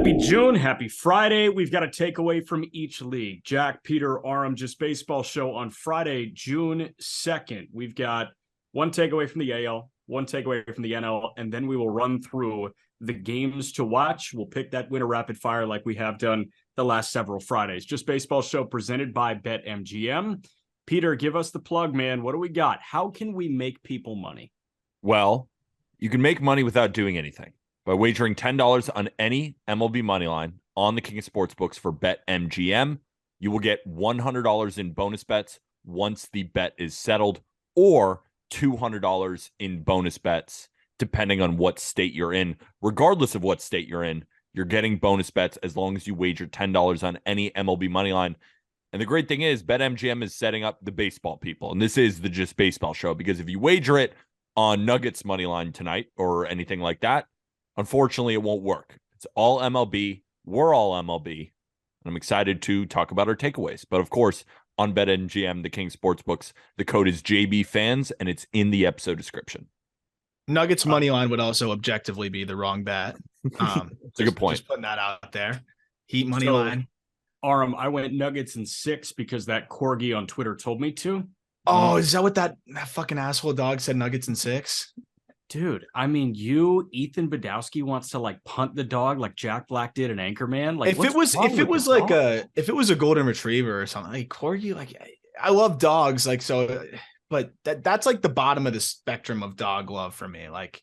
Happy June, happy Friday. We've got a takeaway from each league. Jack, Peter, Aram, Just Baseball show on Friday, June 2nd. We've got one takeaway from the AL, one takeaway from the NL, and then we will run through the games to watch. We'll pick that winner rapid fire like we have done the last several Fridays. Just Baseball show presented by BetMGM. Peter, give us the plug, man. What do we got? How can we make people money? Well, you can make money without doing anything by wagering $10 on any MLB moneyline on the King of Sportsbooks for BetMGM. You will get $100 in bonus bets once the bet is settled, or $200 in bonus bets, depending on what state you're in. Regardless of what state you're in, you're getting bonus bets as long as you wager $10 on any MLB moneyline. And the great thing is, BetMGM is setting up the baseball people. And this is the Just Baseball show, because if you wager it on Nuggets moneyline tonight or anything like that, unfortunately, it won't work. It's all MLB. We're all MLB. And I'm excited to talk about our takeaways. But of course, on BetMGM, the King Sportsbooks, the code is JBFans, and it's in the episode description. Nuggets money line would also objectively be the wrong bet. It's a good point. Just putting that out there. Heat money line. Aram, I went Nuggets in 6 because that corgi on Twitter told me to. Oh, is that what that fucking asshole dog said? Nuggets in 6? Dude, I mean, Ethan Badowski wants to like punt the dog like Jack Black did in Anchorman. Like, if it was a golden retriever or something, like corgi, like I love dogs, like so, but that's like the bottom of the spectrum of dog love for me. Like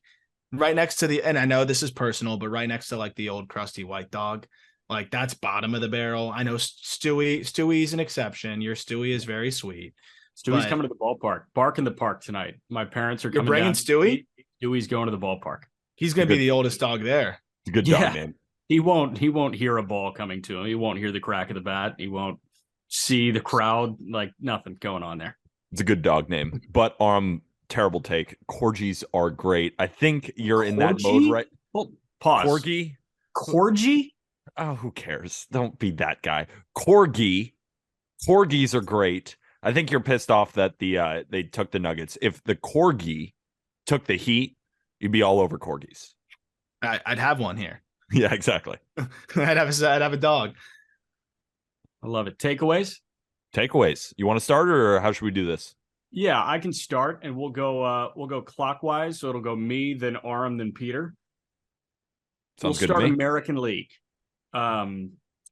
right next to and I know this is personal, but right next to like the old crusty white dog, like that's bottom of the barrel. I know Stewie's an exception. Your Stewie is very sweet. Stewie's coming to the ballpark. Bark in the park tonight. My parents are coming. You're bringing Stewie? Stewie's going to the ballpark. He's going to be the oldest dog there. It's a good dog, man. He won't hear a ball coming to him. He won't hear the crack of the bat. He won't see the crowd. Like nothing going on there. It's a good dog name. But terrible take. Corgis are great. I think you're in that mode, right? Well, pause. Corgi? Oh, who cares? Don't be that guy. Corgis are great. I think you're pissed off that they took the Nuggets. If the corgi took the Heat, you'd be all over corgis. I'd have one here. Yeah, exactly. I'd have a dog. I love it. Takeaways. You want to start, or how should we do this? Yeah, I can start, and we'll go clockwise. So it'll go me, then Aram, then Peter. Sounds we'll good start to me. American League.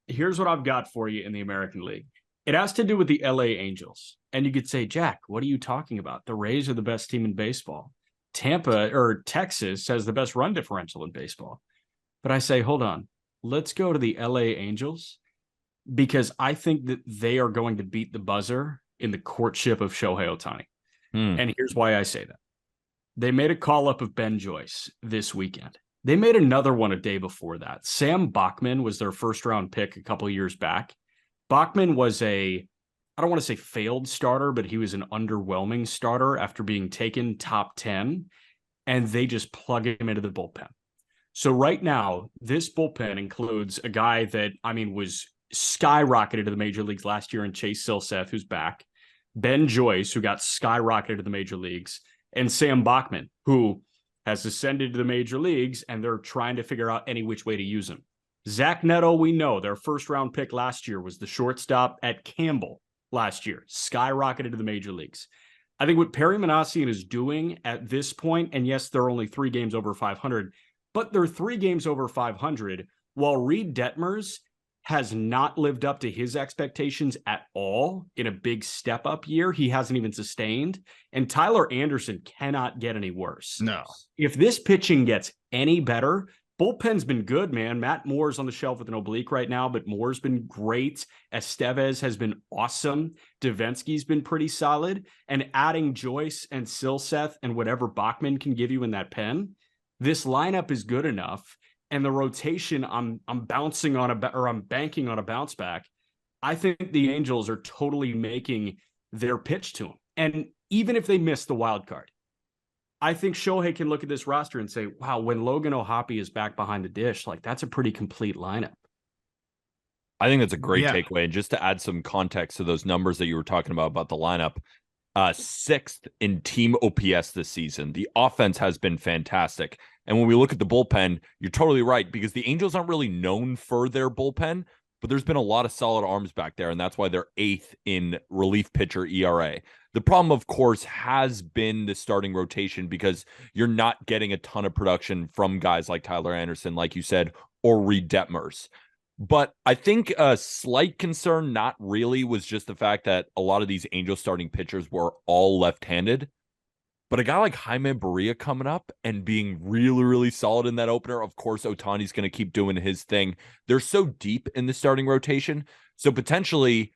Here's what I've got for you in the American League. It has to do with the LA Angels. And you could say, Jack, what are you talking about? The Rays are the best team in baseball. Texas has the best run differential in baseball. But I say, hold on, let's go to the LA Angels, because I think that they are going to beat the buzzer in the courtship of Shohei Ohtani. And here's why I say that. They made a call up of Ben Joyce this weekend. They made another one a day before that. Sam Bachman was their first round pick a couple years back. Bachman was I don't want to say failed starter, but he was an underwhelming starter after being taken top 10, and they just plug him into the bullpen. So right now, this bullpen includes a guy that, was skyrocketed to the major leagues last year in Chase Silseth, who's back, Ben Joyce, who got skyrocketed to the major leagues, and Sam Bachman, who has ascended to the major leagues, and they're trying to figure out any which way to use him. Zach Neto, we know their first round pick last year was the shortstop at Campbell last year, skyrocketed to the major leagues. I think what Perry Manassian is doing at this point, and yes, they're only 3 games over 500, but they're 3 games over 500, while Reed Detmers has not lived up to his expectations at all in a big step-up year. He hasn't even sustained, and Tyler Anderson cannot get any worse. No. If this pitching gets any better, bullpen's been good, man. Matt Moore's on the shelf with an oblique right now, but Moore's been great. Estevez has been awesome. Davinsky's been pretty solid. And adding Joyce and Silseth and whatever Bachman can give you in that pen, this lineup is good enough. And the rotation, I'm banking on a bounce back. I think the Angels are totally making their pitch to him. And even if they miss the wild card, I think Shohei can look at this roster and say, wow, when Logan O'Hoppe is back behind the dish, like that's a pretty complete lineup. I think that's a great takeaway. And just to add some context to those numbers that you were talking about the lineup, sixth in team OPS this season. The offense has been fantastic. And when we look at the bullpen, you're totally right, because the Angels aren't really known for their bullpen, but there's been a lot of solid arms back there, and that's why they're eighth in relief pitcher ERA. The problem, of course, has been the starting rotation, because you're not getting a ton of production from guys like Tyler Anderson, like you said, or Reed Detmers. But I think a slight concern, not really, was just the fact that a lot of these Angels starting pitchers were all left-handed. But a guy like Jaime Barria coming up and being really, really solid in that opener, of course, Ohtani's going to keep doing his thing. They're so deep in the starting rotation. So potentially,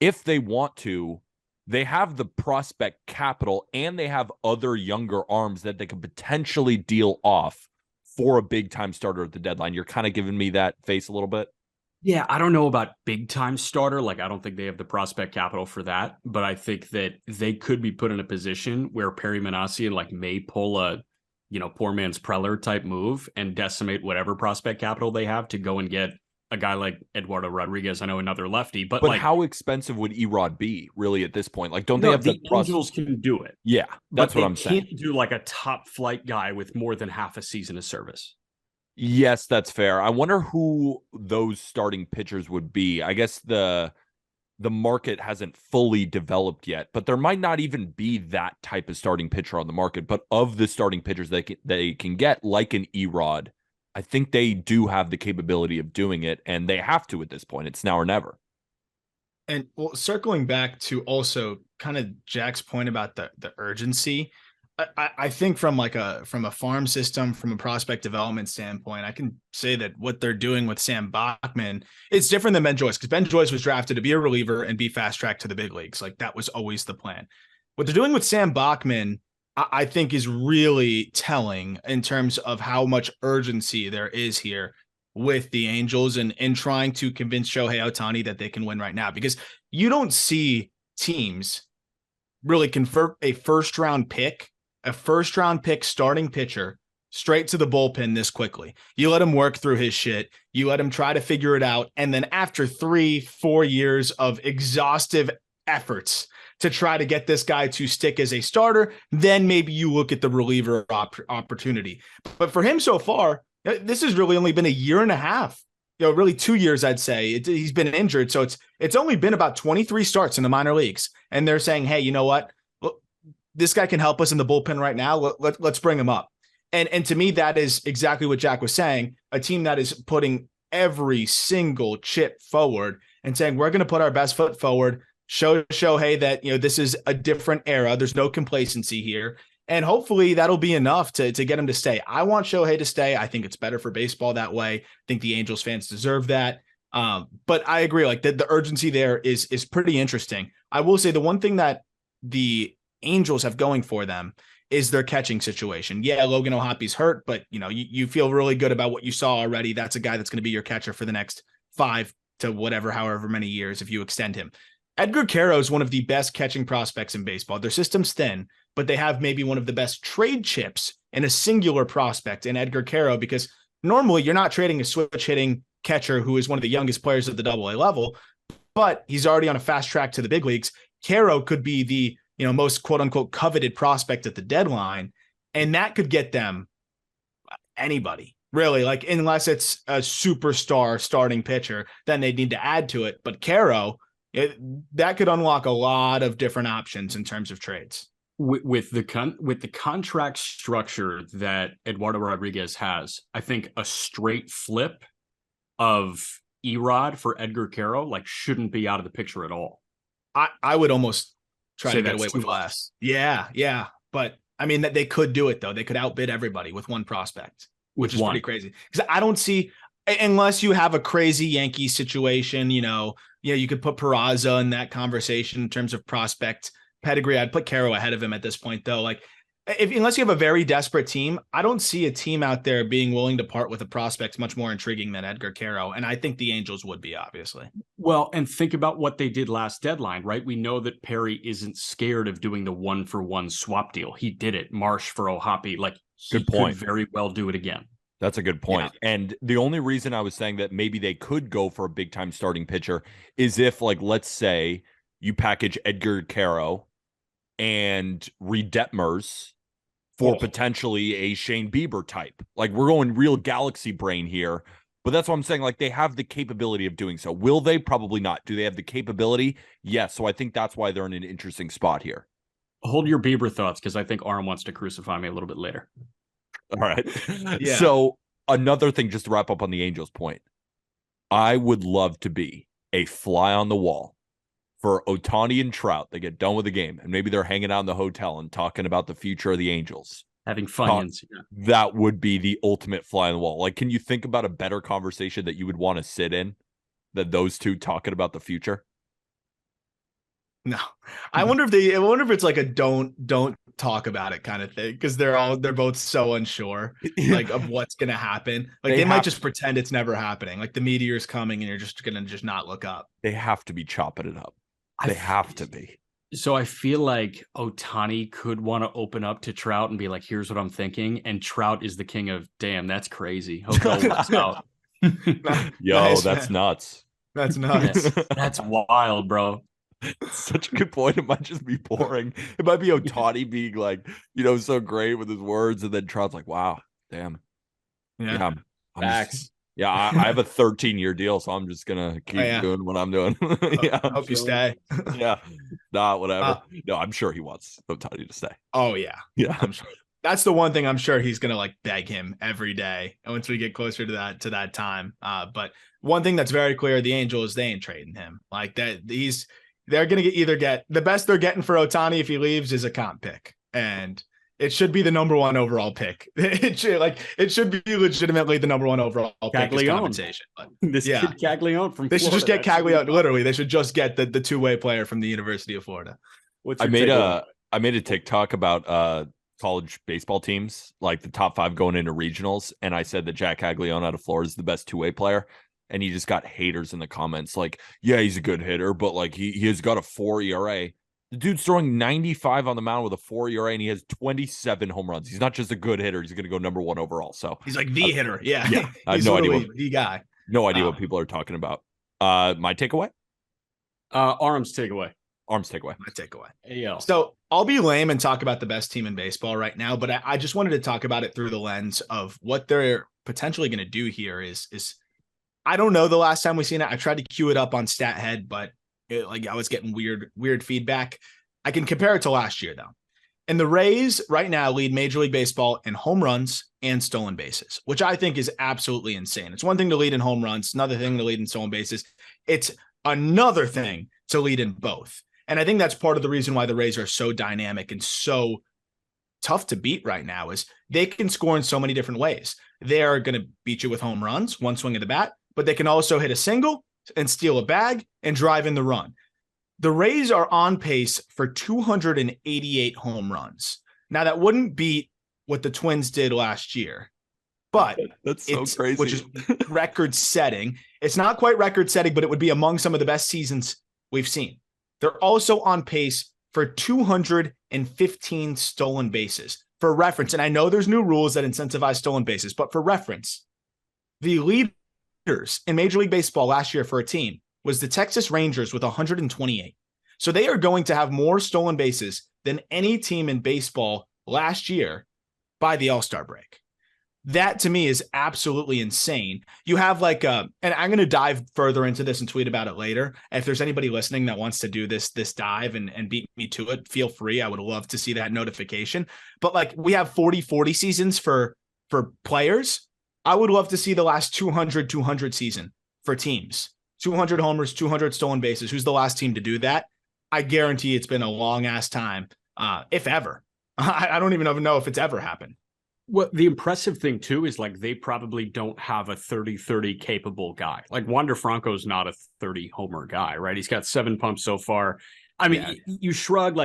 if they want to, they have the prospect capital and they have other younger arms that they could potentially deal off for a big-time starter at the deadline. You're kind of giving me that face a little bit. Yeah, I don't know about big-time starter. Like, I don't think they have the prospect capital for that. But I think that they could be put in a position where Perry Minasian may pull a, poor man's Preller type move and decimate whatever prospect capital they have to go and get a guy like Eduardo Rodriguez. I know another lefty, but how expensive would Erod be really at this point? Don't they have the Angels can do it? Yeah, that's what I'm saying. Can't do a top flight guy with more than half a season of service. Yes, that's fair. I wonder who those starting pitchers would be. I guess the market hasn't fully developed yet, but there might not even be that type of starting pitcher on the market. But of the starting pitchers they can get, like an Erod, I think they do have the capability of doing it, and they have to at this point. It's now or never. And circling back to also kind of Jack's point about the urgency, I think from a farm system, from a prospect development standpoint, I can say that what they're doing with Sam Bachman, it's different than Ben Joyce, because Ben Joyce was drafted to be a reliever and be fast tracked to the big leagues. That was always the plan. What they're doing with Sam Bachman, I think, is really telling in terms of how much urgency there is here with the Angels and trying to convince Shohei Ohtani that they can win right now, because you don't see teams really convert a first round pick starting pitcher straight to the bullpen this quickly. You let him work through his shit. You let him try to figure it out. And then after 3-4 years of exhaustive efforts to try to get this guy to stick as a starter, then maybe you look at the reliever opportunity. But for him so far, this has really only been a year and a half, really 2 years, I'd say. He's been injured. So it's only been about 23 starts in the minor leagues. And they're saying, hey, you know what? This guy can help us in the bullpen right now. Let's bring him up. And to me, that is exactly what Jack was saying. A team that is putting every single chip forward and saying, we're going to put our best foot forward, show Shohei that, this is a different era. There's no complacency here. And hopefully that'll be enough to get him to stay. I want Shohei to stay. I think it's better for baseball that way. I think the Angels fans deserve that. But I agree, the urgency there is pretty interesting. I will say the one thing that the Angels have going for them is their catching situation. Yeah, Logan O'Hoppy's hurt, but you feel really good about what you saw already. That's a guy that's going to be your catcher for the next 5 to however many years if you extend him. Edgar Quero is one of the best catching prospects in baseball. Their system's thin, but they have maybe one of the best trade chips in a singular prospect in Edgar Quero, because normally you're not trading a switch hitting catcher who is one of the youngest players at the AA level, but he's already on a fast track to the big leagues. Quero could be the most quote unquote coveted prospect at the deadline. And that could get them anybody really, unless it's a superstar starting pitcher, then they need to add to it. But Quero, that could unlock a lot of different options in terms of trades. With the contract structure that Eduardo Rodriguez has, I think a straight flip of Erod for Edgar Quero shouldn't be out of the picture at all. I would almost try to get away with less. Yeah. But I mean, that they could do it though. They could outbid everybody with one prospect, which is pretty crazy. Because I don't see, unless you have a crazy Yankees situation, you could put Peraza in that conversation in terms of prospect pedigree. I'd put Quero ahead of him at this point though. Unless you have a very desperate team, I don't see a team out there being willing to part with a prospect much more intriguing than Edgar Quero. And I think the Angels would be, obviously. Well, and think about what they did last deadline, right? We know that Perry isn't scared of doing the 1-for-1 swap deal. He did it. Marsh for O'Hoppy. Good point. Could very well do it again. That's a good point. Yeah. And the only reason I was saying that maybe they could go for a big time starting pitcher is if, let's say you package Edgar Quero and Reed Detmers for potentially a Shane Bieber type. Like, we're going real galaxy brain here, but that's what I'm saying. Like, they have the capability of doing so. Will they? Probably not. Do they have the capability? Yes. So I think that's why they're in an interesting spot here. Hold your Bieber thoughts, because I think Aram wants to crucify me a little bit later. All right. Yeah. So another thing, just to wrap up on the Angels point, I would love to be a fly on the wall for Ohtani and Trout. They get done with the game, and maybe they're hanging out in the hotel and talking about the future of the Angels. Having Funyuns. Yeah. That would be the ultimate fly on the wall. Like, can you think about a better conversation that you would want to sit in than those two talking about the future? No, I wonder if it's like a don't talk about it kind of thing, because they're both so unsure like of what's gonna happen. Like they might just pretend it's never happening. Like the meteor's coming and you're just gonna not look up. They have to be chopping it up. They have to be. So I feel like Ohtani could want to open up to Trout and be like, here's what I'm thinking. And Trout is the king of, damn, that's crazy. Hope it all works out. Yo, Nice, that's man. nuts. That's nuts. That's wild, bro. Such a good point. It might just be boring. It might be Ohtani being like, so great with his words, and then Trout's like, wow, damn. Yeah. Facts. I have a 13-year deal, so I'm just gonna keep doing what I'm doing. I hope you stay. Yeah. Nah, whatever. No, I'm sure he wants Ohtani to stay. Oh yeah. Yeah. I'm sure. That's the one thing I'm sure he's gonna like beg him every day. And once we get closer to that time. But one thing that's very clear, the Angels, they ain't trading him. Like that, they're going to get the best they're getting for Ohtani if he leaves is a comp pick. And it should be the number one overall pick. It should be legitimately the number one overall pick as compensation. But this kid Caglione from They should Florida, just get Caglione. Literally, they should just get the two-way player from the University of Florida. I made a TikTok about college baseball teams, like the top 5 going into regionals, and I said that Jack Caglione out of Florida is the best two-way player. And he just got haters in the comments like, yeah, he's a good hitter, but like he has got a 4 ERA. The dude's throwing 95 on the mound with a 4 ERA, and he has 27 home runs. He's not just a good hitter. He's going to go number 1 overall. So he's like the hitter. Yeah. I have no idea the guy. No idea what people are talking about. My takeaway? Arm's takeaway. My takeaway. Yeah. So I'll be lame and talk about the best team in baseball right now, but I just wanted to talk about it through the lens of what they're potentially going to do here is I don't know the last time we seen it. I tried to queue it up on StatHead, but I was getting weird feedback. I can compare it to last year though. And the Rays right now lead Major League Baseball in home runs and stolen bases, which I think is absolutely insane. It's one thing to lead in home runs, another thing to lead in stolen bases. It's another thing to lead in both. And I think that's part of the reason why the Rays are so dynamic and so tough to beat right now is they can score in so many different ways. They are going to beat you with home runs, one swing of the bat, but they can also hit a single and steal a bag and drive in the run. The Rays are on pace for 288 home runs. Now, that wouldn't beat what the Twins did last year, but that's so crazy, which is record setting. It's not quite record setting, but it would be among some of the best seasons we've seen. They're also on pace for 215 stolen bases. For reference, and I know there's new rules that incentivize stolen bases, but for reference, the leaders in Major League Baseball last year for a team was the Texas Rangers with 128. So they are going to have more stolen bases than any team in baseball last year by the All-Star break. That to me is absolutely insane. You have and I'm going to dive further into this and tweet about it later. If there's anybody listening that wants to do this dive and beat me to it, feel free. I would love to see that notification. But we have 40-40 seasons for players. I would love to see the last 200 season for teams. 200 homers, 200 stolen bases. Who's the last team to do that? I guarantee it's been a long ass time, if ever. I don't even know if it's ever happened. Well, the impressive thing too is they probably don't have a 30-30 capable guy. Like Wander Franco's not a 30 homer guy, right? He's got 7 pumps so far. I mean, you shrug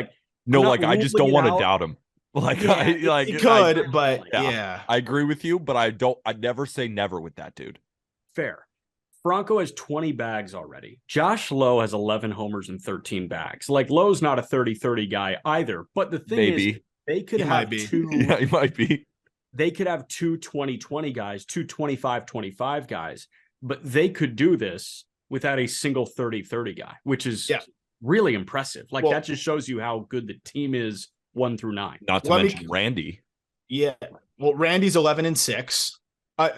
no, I just don't want to doubt him. He could, but yeah, I agree with you, but I'd never say never with that dude. Fair. Franco has 20 bags already. Josh Lowe has 11 homers and 13 bags. Lowe's not a 30-30 guy either. But the thing is, they could have two. Yeah, he might be. They could have two 20-20 guys, two 25-25 guys, but they could do this without a single 30-30 guy, which is really impressive. Like Well- that just shows you how good the team is 1 through 9. Not to Let me- mention Randy. Yeah. Well, Randy's 11-6.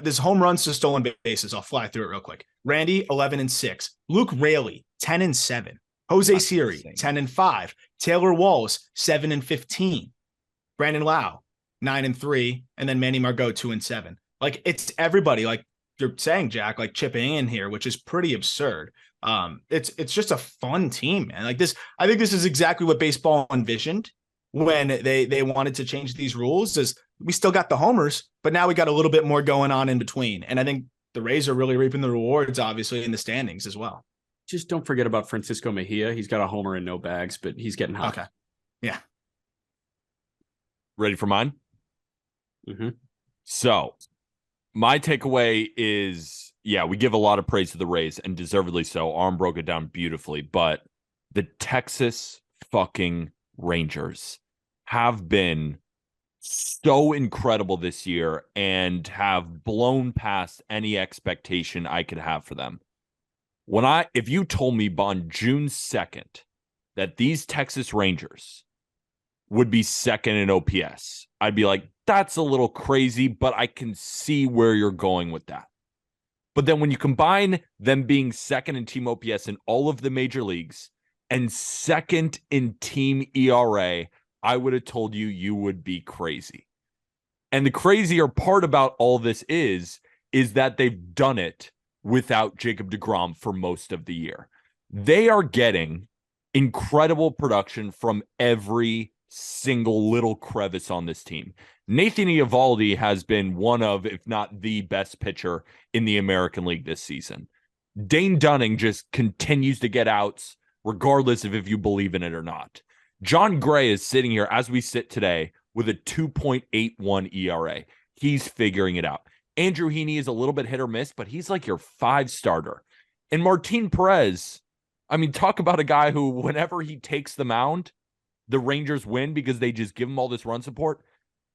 There's home runs to stolen bases. I'll fly through it real quick. Randy, 11-6. Luke Raley, 10-7. Jose That's Siri, insane. 10-5. Taylor Walls, 7-15. Brandon Lau, 9-3. And then Manny Margot, 2-7. Like, it's everybody, like you're saying, Jack, like chipping in here, which is pretty absurd. It's just a fun team, man. Like this, I think this is exactly what baseball envisioned when they wanted to change these rules. Is we still got the homers, but now we got a little bit more going on in between. And I think the Rays are really reaping the rewards, obviously, in the standings as well. Just don't forget about Francisco Mejia. He's got a homer and no bags, but he's getting hot. Okay. Yeah. Ready for mine? Mm-hmm. So my takeaway is, yeah, we give a lot of praise to the Rays, and deservedly so. Aram broke it down beautifully, but the Texas fucking Rangers have been so incredible this year and have blown past any expectation I could have for them. If you told me on June 2nd that these Texas Rangers would be second in OPS, I'd be like, that's a little crazy, but I can see where you're going with that. But then when you combine them being second in team OPS in all of the major leagues and second in team ERA, I would have told you would be crazy. And the crazier part about all this is that they've done it without Jacob deGrom for most of the year. They are getting incredible production from every single little crevice on this team. Nathan Eovaldi has been one of, if not the best pitcher in the American League this season. Dane Dunning just continues to get outs, regardless of if you believe in it or not. John Gray is sitting here as we sit today with a 2.81 ERA. He's figuring it out. Andrew Heaney is a little bit hit or miss, but he's like your 5 starter. And Martin Perez, I mean, talk about a guy who, whenever he takes the mound, the Rangers win because they just give him all this run support.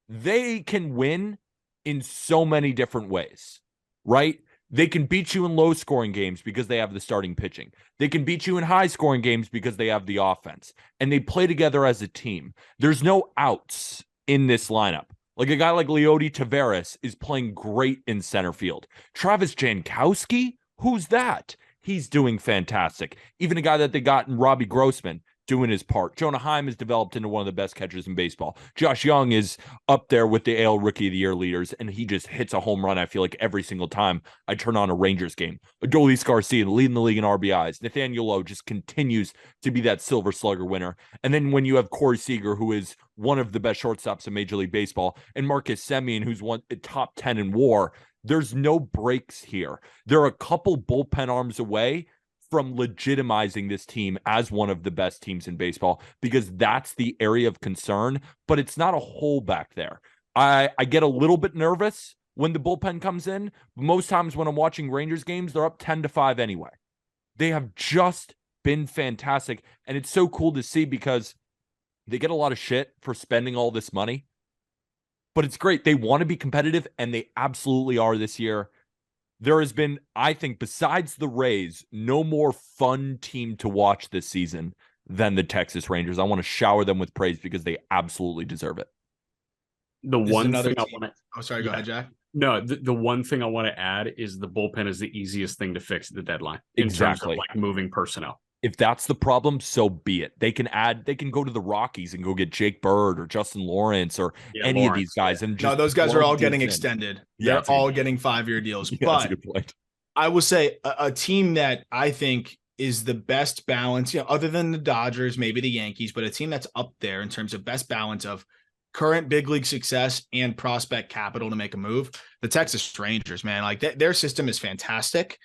They can win in so many different ways, right? They can beat you in low-scoring games because they have the starting pitching. They can beat you in high-scoring games because they have the offense. And they play together as a team. There's no outs in this lineup. Like a guy like Leody Taveras is playing great in center field. Travis Jankowski, who's that? He's doing fantastic. Even a guy that they got in Robbie Grossman doing his part. Jonah Heim has developed into one of the best catchers in baseball. Josh Young is up there with the AL Rookie of the Year leaders, and he just hits a home run, I feel like, every single time I turn on a Rangers game. Adolis Garcia leading the league in RBIs. Nathaniel Lowe just continues to be that Silver Slugger winner. And then when you have Corey Seager, who is one of the best shortstops in Major League Baseball, and Marcus Semien, who's one top 10 in WAR, there's no breaks here. They're a couple bullpen arms away from legitimizing this team as one of the best teams in baseball, because that's the area of concern, but it's not a hole back there. I get a little bit nervous when the bullpen comes in. Most times when I'm watching Rangers games, they're up 10-5 anyway. They have just been fantastic, and it's so cool to see because they get a lot of shit for spending all this money, but it's great. They want to be competitive, and they absolutely are this year. There has been, I think, besides the Rays, no more fun team to watch this season than the Texas Rangers. I want to shower them with praise because they absolutely deserve it. The This is one another thing I team- want to Oh, sorry. Go Yeah. ahead, Jack. No, the one thing I want to add is the bullpen is the easiest thing to fix at the deadline in terms Exactly. of like moving personnel. If that's the problem, so be it. They can go to the Rockies and go get Jake Bird or Justin Lawrence or any of these guys. And just No, those guys are all plug getting dudes in. extended. Yeah, They're that's a good all point. getting 5-year deals. Yeah, that's a But good point. I will say a team that I think is the best balance, other than the Dodgers, maybe the Yankees, but a team that's up there in terms of best balance of current big league success and prospect capital to make a move. The Texas Rangers, man, like their system is fantastic.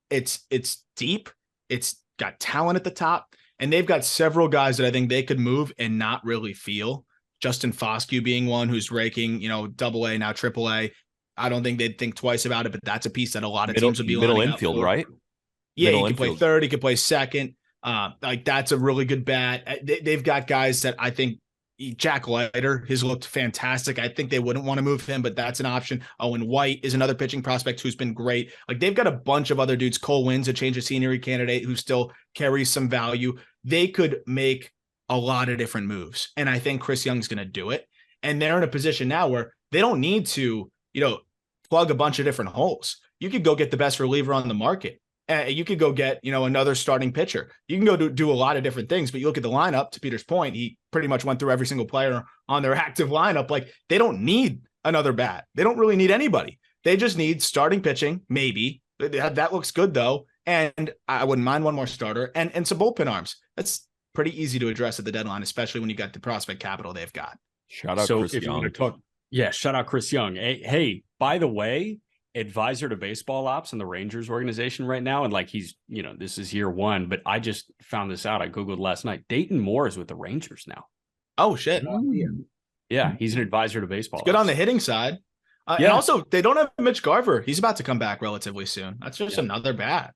It's deep. It's got talent at the top, and they've got several guys that I think they could move and not really feel. Justin Foscue being one who's raking, AA, now AAA. I don't think they'd think twice about it, but that's a piece that a lot of teams would be middle lining up infield, for. right? Yeah, Middle he can play infield. third, he can play second. Like that's a really good bat. They've got guys that I think Jack Leiter has looked fantastic. I think they wouldn't want to move him, but that's an option. Owen White is another pitching prospect who's been great. Like they've got a bunch of other dudes. Cole Wynn's a change of scenery candidate who still carries some value. They could make a lot of different moves. And I think Chris Young's going to do it. And they're in a position now where they don't need to, plug a bunch of different holes. You could go get the best reliever on the market. You could go get, another starting pitcher. You can go do a lot of different things, but you look at the lineup, to Peter's point, he pretty much went through every single player on their active lineup. Like they don't need another bat. They don't really need anybody. They just need starting pitching. Maybe that looks good though. And I wouldn't mind one more starter and some bullpen arms. That's pretty easy to address at the deadline, especially when you got the prospect capital they've got. Shout out Chris Young. Shout out Chris Young. Hey, by the way, advisor to baseball ops in the Rangers organization right now. And like he's, this is year one, but I just found this out. I Googled last night. Dayton Moore is with the Rangers now. Oh, shit. Yeah, he's an advisor to baseball. It's good on the hitting side. And also, they don't have Mitch Garver. He's about to come back relatively soon. That's just another bat.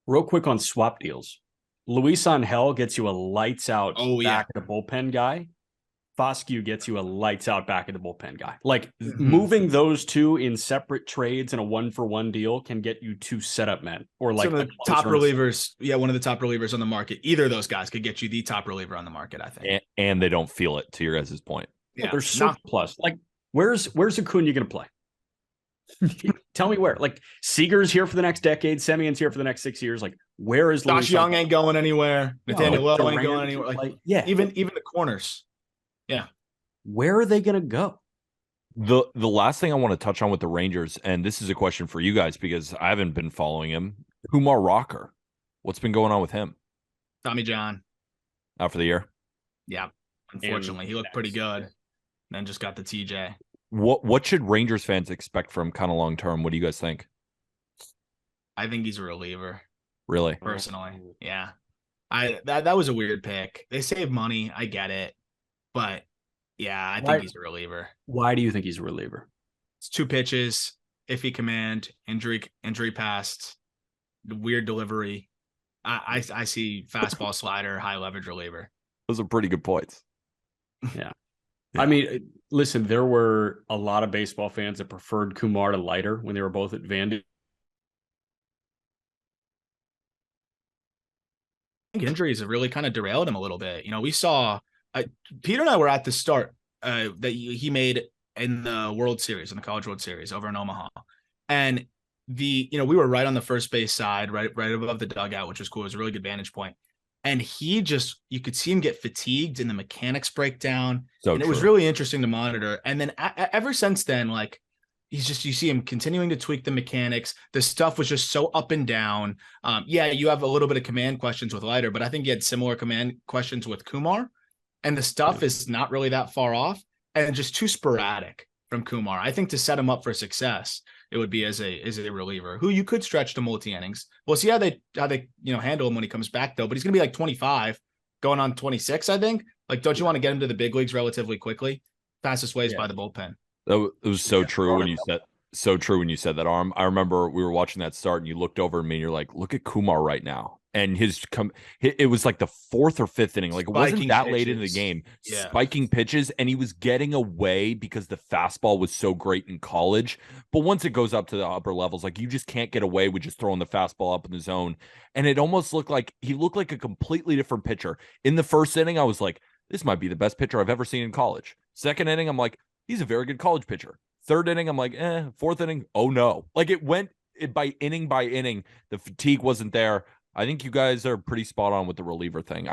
Real quick on swap deals. Luis Angel gets you a lights out back of the bullpen guy. Foscue gets you a lights out back of the bullpen guy. Like moving those two in separate trades in a 1-for-1 deal can get you 2 setup men or like some of the top relievers. Yeah, one of the top relievers on the market. Either of those guys could get you the top reliever on the market, I think. And they don't feel it, to your guys' point. Yeah, there's surplus. Like where's Acuna going to play? Tell me where. Like Seager's here for the next decade. Semion's here for the next 6 years. Like where is Josh Young ain't going anywhere. Nathaniel Lowe ain't going anywhere. Like even the corners. Yeah. Where are they going to go? The last thing I want to touch on with the Rangers, and this is a question for you guys because I haven't been following him. Kumar Rocker, what's been going on with him? Tommy John. Out for the year? Yeah. Unfortunately, he looked pretty good. Then just got the TJ. What should Rangers fans expect from him kind of long term? What do you guys think? I think he's a reliever. Really? Personally. Yeah. That was a weird pick. They save money. I get it. But yeah, I think he's a reliever. Why do you think he's a reliever? It's 2 pitches, iffy command, injury past, weird delivery. I see fastball, slider, high leverage reliever. Those are pretty good points. Yeah. I mean, listen, there were a lot of baseball fans that preferred Kumar to Leiter when they were both at Vandy. I think injuries have really kind of derailed him a little bit. We saw Peter and I were at the start that he made in the World Series, in the College World Series over in Omaha. And we were right on the first base side, right above the dugout, which was cool. It was a really good vantage point. And you could see him get fatigued and the mechanics break down. It was really interesting to monitor. And then ever since then, like you see him continuing to tweak the mechanics. The stuff was just so up and down. You have a little bit of command questions with Leiter, but I think you had similar command questions with Kumar. And the stuff is not really that far off and just too sporadic from Kumar. I think to set him up for success, it would be as a reliever who you could stretch to multi-innings. We'll see how they handle him when he comes back, though. But he's going to be like 25 going on 26, I think. Like, don't you want to get him to the big leagues relatively quickly? Fastest way is by the bullpen. It was so true when you said that, Aram. I remember we were watching that start and you looked over at me and you're like, look at Kumar right now. And it was like the 4th or 5th inning. Like it wasn't that late into the game. Yeah. Spiking pitches, and he was getting away because the fastball was so great in college. But once it goes up to the upper levels, like you just can't get away with just throwing the fastball up in the zone. And it almost looked like he looked like a completely different pitcher. In the first inning, I was like, this might be the best pitcher I've ever seen in college. Second inning, I'm like, he's a very good college pitcher. Third inning, I'm like, 4th inning, oh no. Like it went by inning. The fatigue wasn't there. I think you guys are pretty spot on with the reliever thing.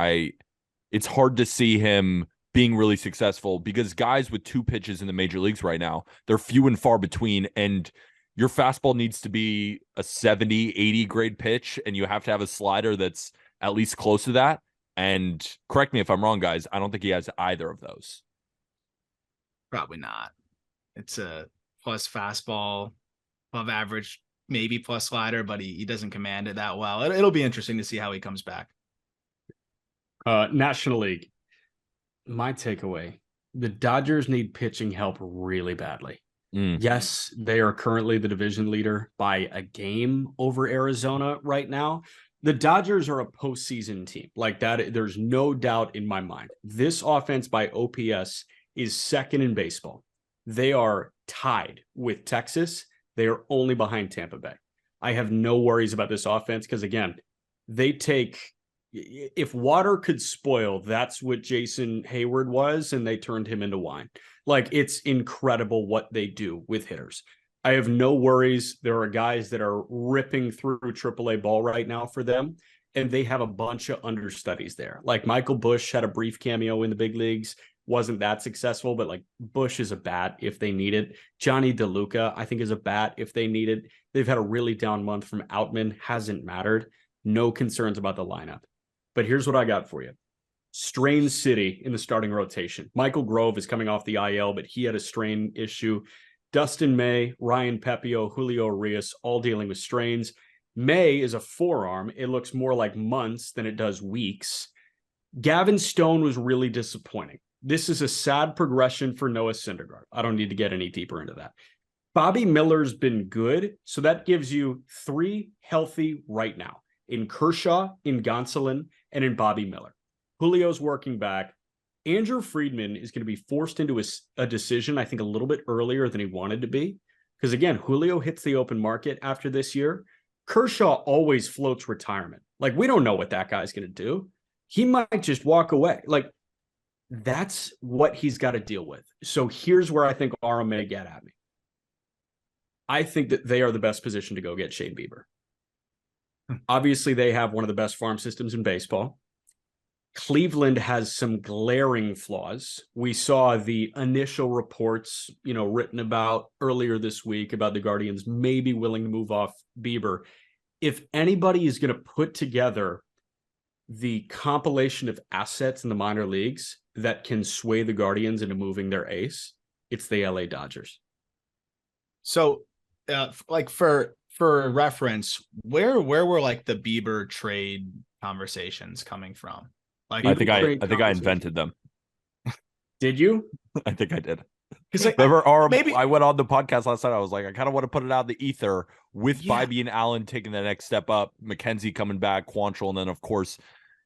It's hard to see him being really successful because guys with 2 pitches in the major leagues right now, they're few and far between. And your fastball needs to be a 70, 80 grade pitch, and you have to have a slider that's at least close to that. And correct me if I'm wrong, guys, I don't think he has either of those. Probably not. It's a plus fastball, above average, maybe plus slider, but he doesn't command it that well. It'll be interesting to see how he comes back. National League. My takeaway, the Dodgers need pitching help really badly. Yes, they are currently the division leader by a game over Arizona right now, The Dodgers are a postseason team. Like that, there's no doubt in my mind. This offense by OPS is second in baseball. They are tied with Texas. They are only behind Tampa Bay. I have no worries about this offense because, again, they take – if water could spoil, that's what Jason Hayward was, and they turned him into wine. Like, it's incredible what they do with hitters. I have no worries. There are guys that are ripping through AAA ball right now for them, and they have a bunch of understudies there. Like Michael Busch had a brief cameo in the big leagues, wasn't that successful, but like Busch is a bat if they need it. Johnny DeLuca, I think, is a bat if they need it. They've had a really down month from Outman, hasn't mattered. No concerns about the lineup. But here's what I got for you. Strain City in the starting rotation. Michael Grove is coming off the IL, but he had a strain issue. Dustin May, Ryan Pepio, Julio Urias, all dealing with strains. May is a forearm. It looks more like months than it does weeks. Gavin Stone was really disappointing. This is a sad progression for Noah Syndergaard. I don't need to get any deeper into that. Bobby Miller's been good, so that gives you 3 healthy right now in Kershaw, in Gonsolin, and in Bobby Miller. Julio's working back. Andrew Friedman is going to be forced into a decision, I think, a little bit earlier than he wanted to be. Because, again, Julio hits the open market after this year. Kershaw always floats retirement. Like, we don't know what that guy's going to do. He might just walk away. Like, that's what he's got to deal with. So here's where I think Aram may get at me. I think that they are the best position to go get Shane Bieber. Obviously, they have one of the best farm systems in baseball. Cleveland has some glaring flaws. We saw the initial reports, written about earlier this week about the Guardians maybe willing to move off Bieber. If anybody is going to put together the compilation of assets in the minor leagues that can sway the Guardians into moving their ace, it's the LA Dodgers. So, for reference, where were like the Bieber trade conversations coming from? Like, I think I invented them. Did you? I think I did. Because like, maybe I went on the podcast last night. I was like, I kind of want to put it out in the ether with Bibee and Allen taking the next step up, McKenzie coming back, Quantrill, and then of course,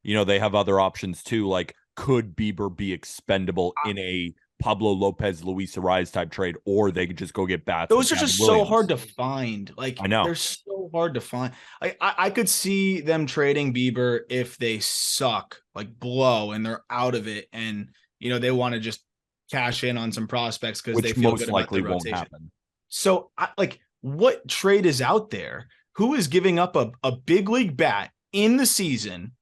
they have other options too. Like, could Bieber be expendable in a Pablo Lopez, Luis Ariz type trade, or they could just go get bats? Those are just so hard to find. Like, I know they're so hard to find. I could see them trading Bieber if they suck, like blow, and they're out of it, and they want to just cash in on some prospects because they feel good about the rotation. Won't happen. So, what trade is out there? Who is giving up a big league bat in the season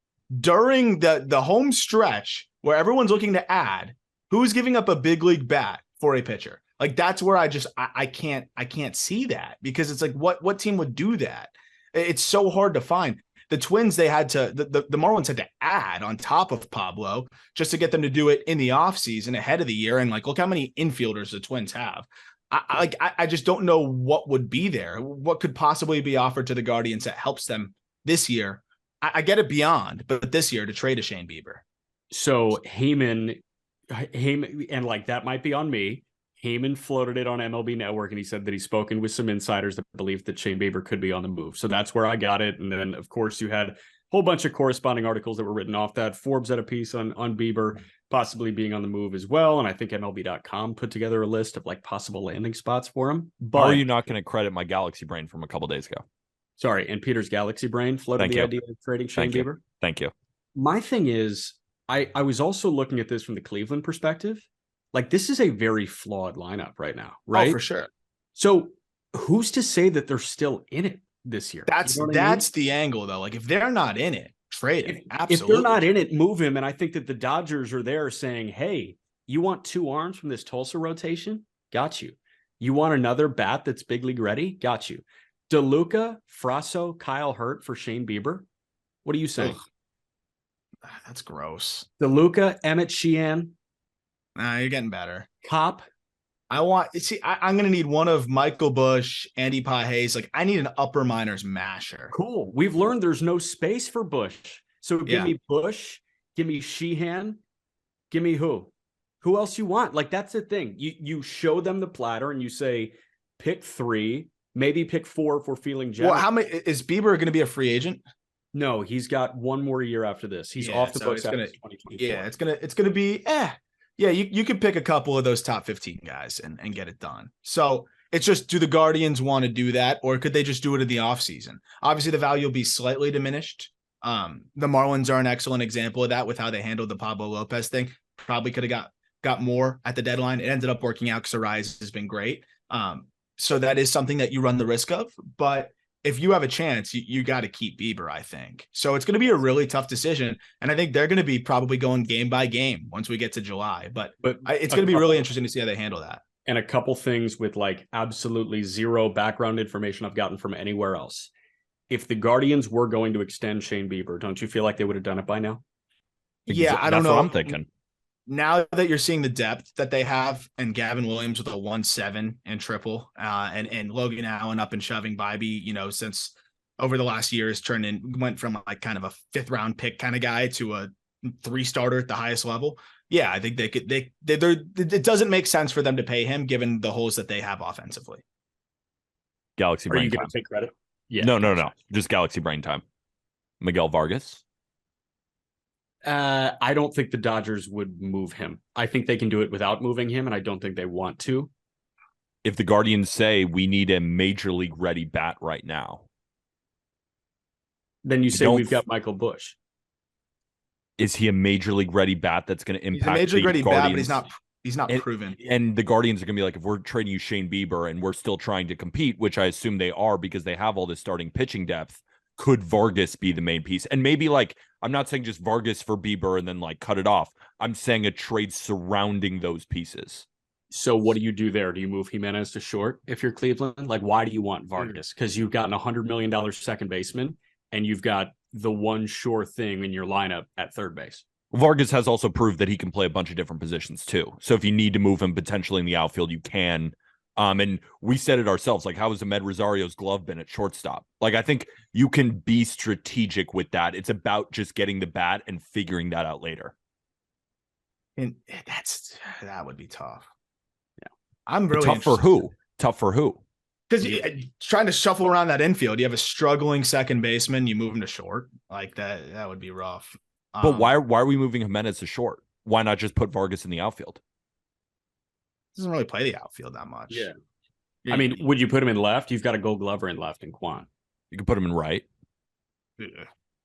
during the home stretch where everyone's looking to add? Who's giving up a big league bat for a pitcher? Like, that's where I can't see that, because it's like, what team would do that? It's so hard to find. The Twins, the Marlins had to add on top of Pablo just to get them to do it in the offseason ahead of the year. And like, look how many infielders the Twins have. I just don't know what would be there. What could possibly be offered to the Guardians that helps them this year? I get it beyond, but this year to trade a Shane Bieber. So Heyman, and like, that might be on me. Heyman floated it on MLB Network, and he said that he's spoken with some insiders that believe that Shane Bieber could be on the move. So that's where I got it. And then, of course, you had a whole bunch of corresponding articles that were written off that. Forbes had a piece on Bieber possibly being on the move as well. And I think MLB.com put together a list of like possible landing spots for him. But how are you not going to credit my Galaxy brain from a couple days ago? Sorry, and Peter's Galaxy brain floated the idea of trading Shane Bieber. Thank you. My thing is, I was also looking at this from the Cleveland perspective. Like, this is a very flawed lineup right now, right? Oh, for sure. So who's to say that they're still in it this year? That's the angle, though. Like, if they're not in it, trade him. Absolutely. If they're not in it, move him. And I think that the Dodgers are there saying, hey, you want 2 arms from this Tulsa rotation? Got you. You want another bat that's big league ready? Got you. DeLuca, Frasso, Kyle Hurt for Shane Bieber. What are you saying? Ugh. That's gross. DeLuca, Emmett Sheehan. Nah, you're getting better. Cop. I'm going to need one of Michael Busch, Andy Pages. Like, I need an upper minors masher. Cool. We've learned there's no space for Busch. So give me Busch, give me Sheehan, give me who? Who else you want? Like, that's the thing. You show them the platter and you say, pick 3, maybe pick 4 if we're feeling generous. Well, how many is Bieber going to be a free agent? No, he's got one more year after this. He's off the books after 2024. Yeah, it's gonna be yeah, you could pick a couple of those top 15 guys and get it done. So it's just, do the Guardians want to do that, or could they just do it in the offseason? Obviously, the value will be slightly diminished. The Marlins are an excellent example of that with how they handled the Pablo Lopez thing. Probably could have got more at the deadline. It ended up working out because Arias has been great. So that is something that you run the risk of. But if you have a chance, you got to keep Bieber, I think. So it's going to be a really tough decision. And I think they're going to be probably going game by game once we get to July. But it's going to be really interesting to see how they handle that. And a couple things with like absolutely zero background information I've gotten from anywhere else. If the Guardians were going to extend Shane Bieber, don't you feel like they would have done it by now? Yeah, I don't know. That's what I'm thinking. Now that you're seeing the depth that they have, and Gavin Williams with a 1.7 and triple, and Logan Allen up and shoving Bibee, since over the last year went from like kind of a 5th round pick kind of guy to a 3 starter at the highest level. Yeah, I think it doesn't make sense for them to pay him given the holes that they have offensively. Galaxy Are you brain going time. to take credit? Yeah. No. Just Galaxy brain time. Miguel Vargas. I don't think the Dodgers would move him. I think they can do it without moving him, and I don't think they want to. If the Guardians say we need a major league ready bat right now, then you say we've got Michael Busch. Is he a major league ready bat that's going to impact? He's a major league ready bat, but he's not and, proven. And the Guardians are going to be like, if we're trading you Shane Bieber and we're still trying to compete, which I assume they are because they have all this starting pitching depth, could Vargas be the main piece? And maybe like, I'm not saying just Vargas for Bieber and then like cut it off. I'm saying a trade surrounding those pieces. So what do you do there? Do you move Jimenez to short if you're Cleveland? Like, why do you want Vargas? Because you've got a $100 million second baseman, and you've got the one sure thing in your lineup at third base. Vargas has also proved that he can play a bunch of different positions too. So if you need to move him potentially in the outfield, you can. And we said it ourselves, like, how has Ahmed Rosario's glove been at shortstop? Like, I think you can be strategic with that. It's about just getting the bat and figuring that out later. And that would be tough. Yeah. I'm really tough for who? Tough for who? Because trying to shuffle around that infield, you have a struggling second baseman, you move him to short. Like that would be rough. But why are we moving Jimenez to short? Why not just put Vargas in the outfield? Doesn't really play the outfield that much. Yeah. I mean, would you put him in left? You've got a Gold Glover in left and Quan. You can put him in right. Yeah.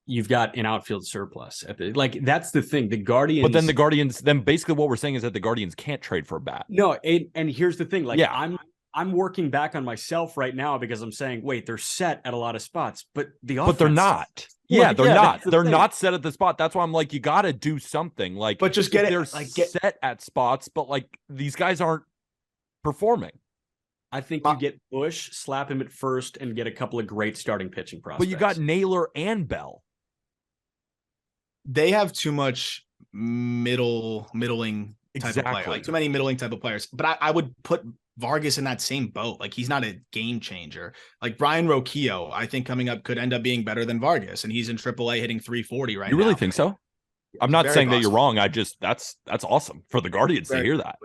You've got an outfield surplus. That's the thing. The Guardians. But then the Guardians, then basically what we're saying is that the Guardians can't trade for a bat. No, and here's the thing. Like, yeah. I'm working back on myself right now because I'm saying, wait, they're set at a lot of spots, but but they're not. Yeah, they're not. They're not set at the spot. That's why I'm like, you got to do something. Like, but just get it. They're set at spots, but like these guys aren't performing. I think you get Bush, slap him at first, and get a couple of great starting pitching prospects. But you got Naylor and Bell. They have too much middling type of player, like too many middling type of players. But I would put Vargas in that same boat. Like, he's not a game changer. Like Brian Roquillo, I think coming up could end up being better than Vargas, and he's in AAA hitting 340 right now. You really think so? I'm not saying that you're wrong. I just that's awesome for the Guardians to hear that.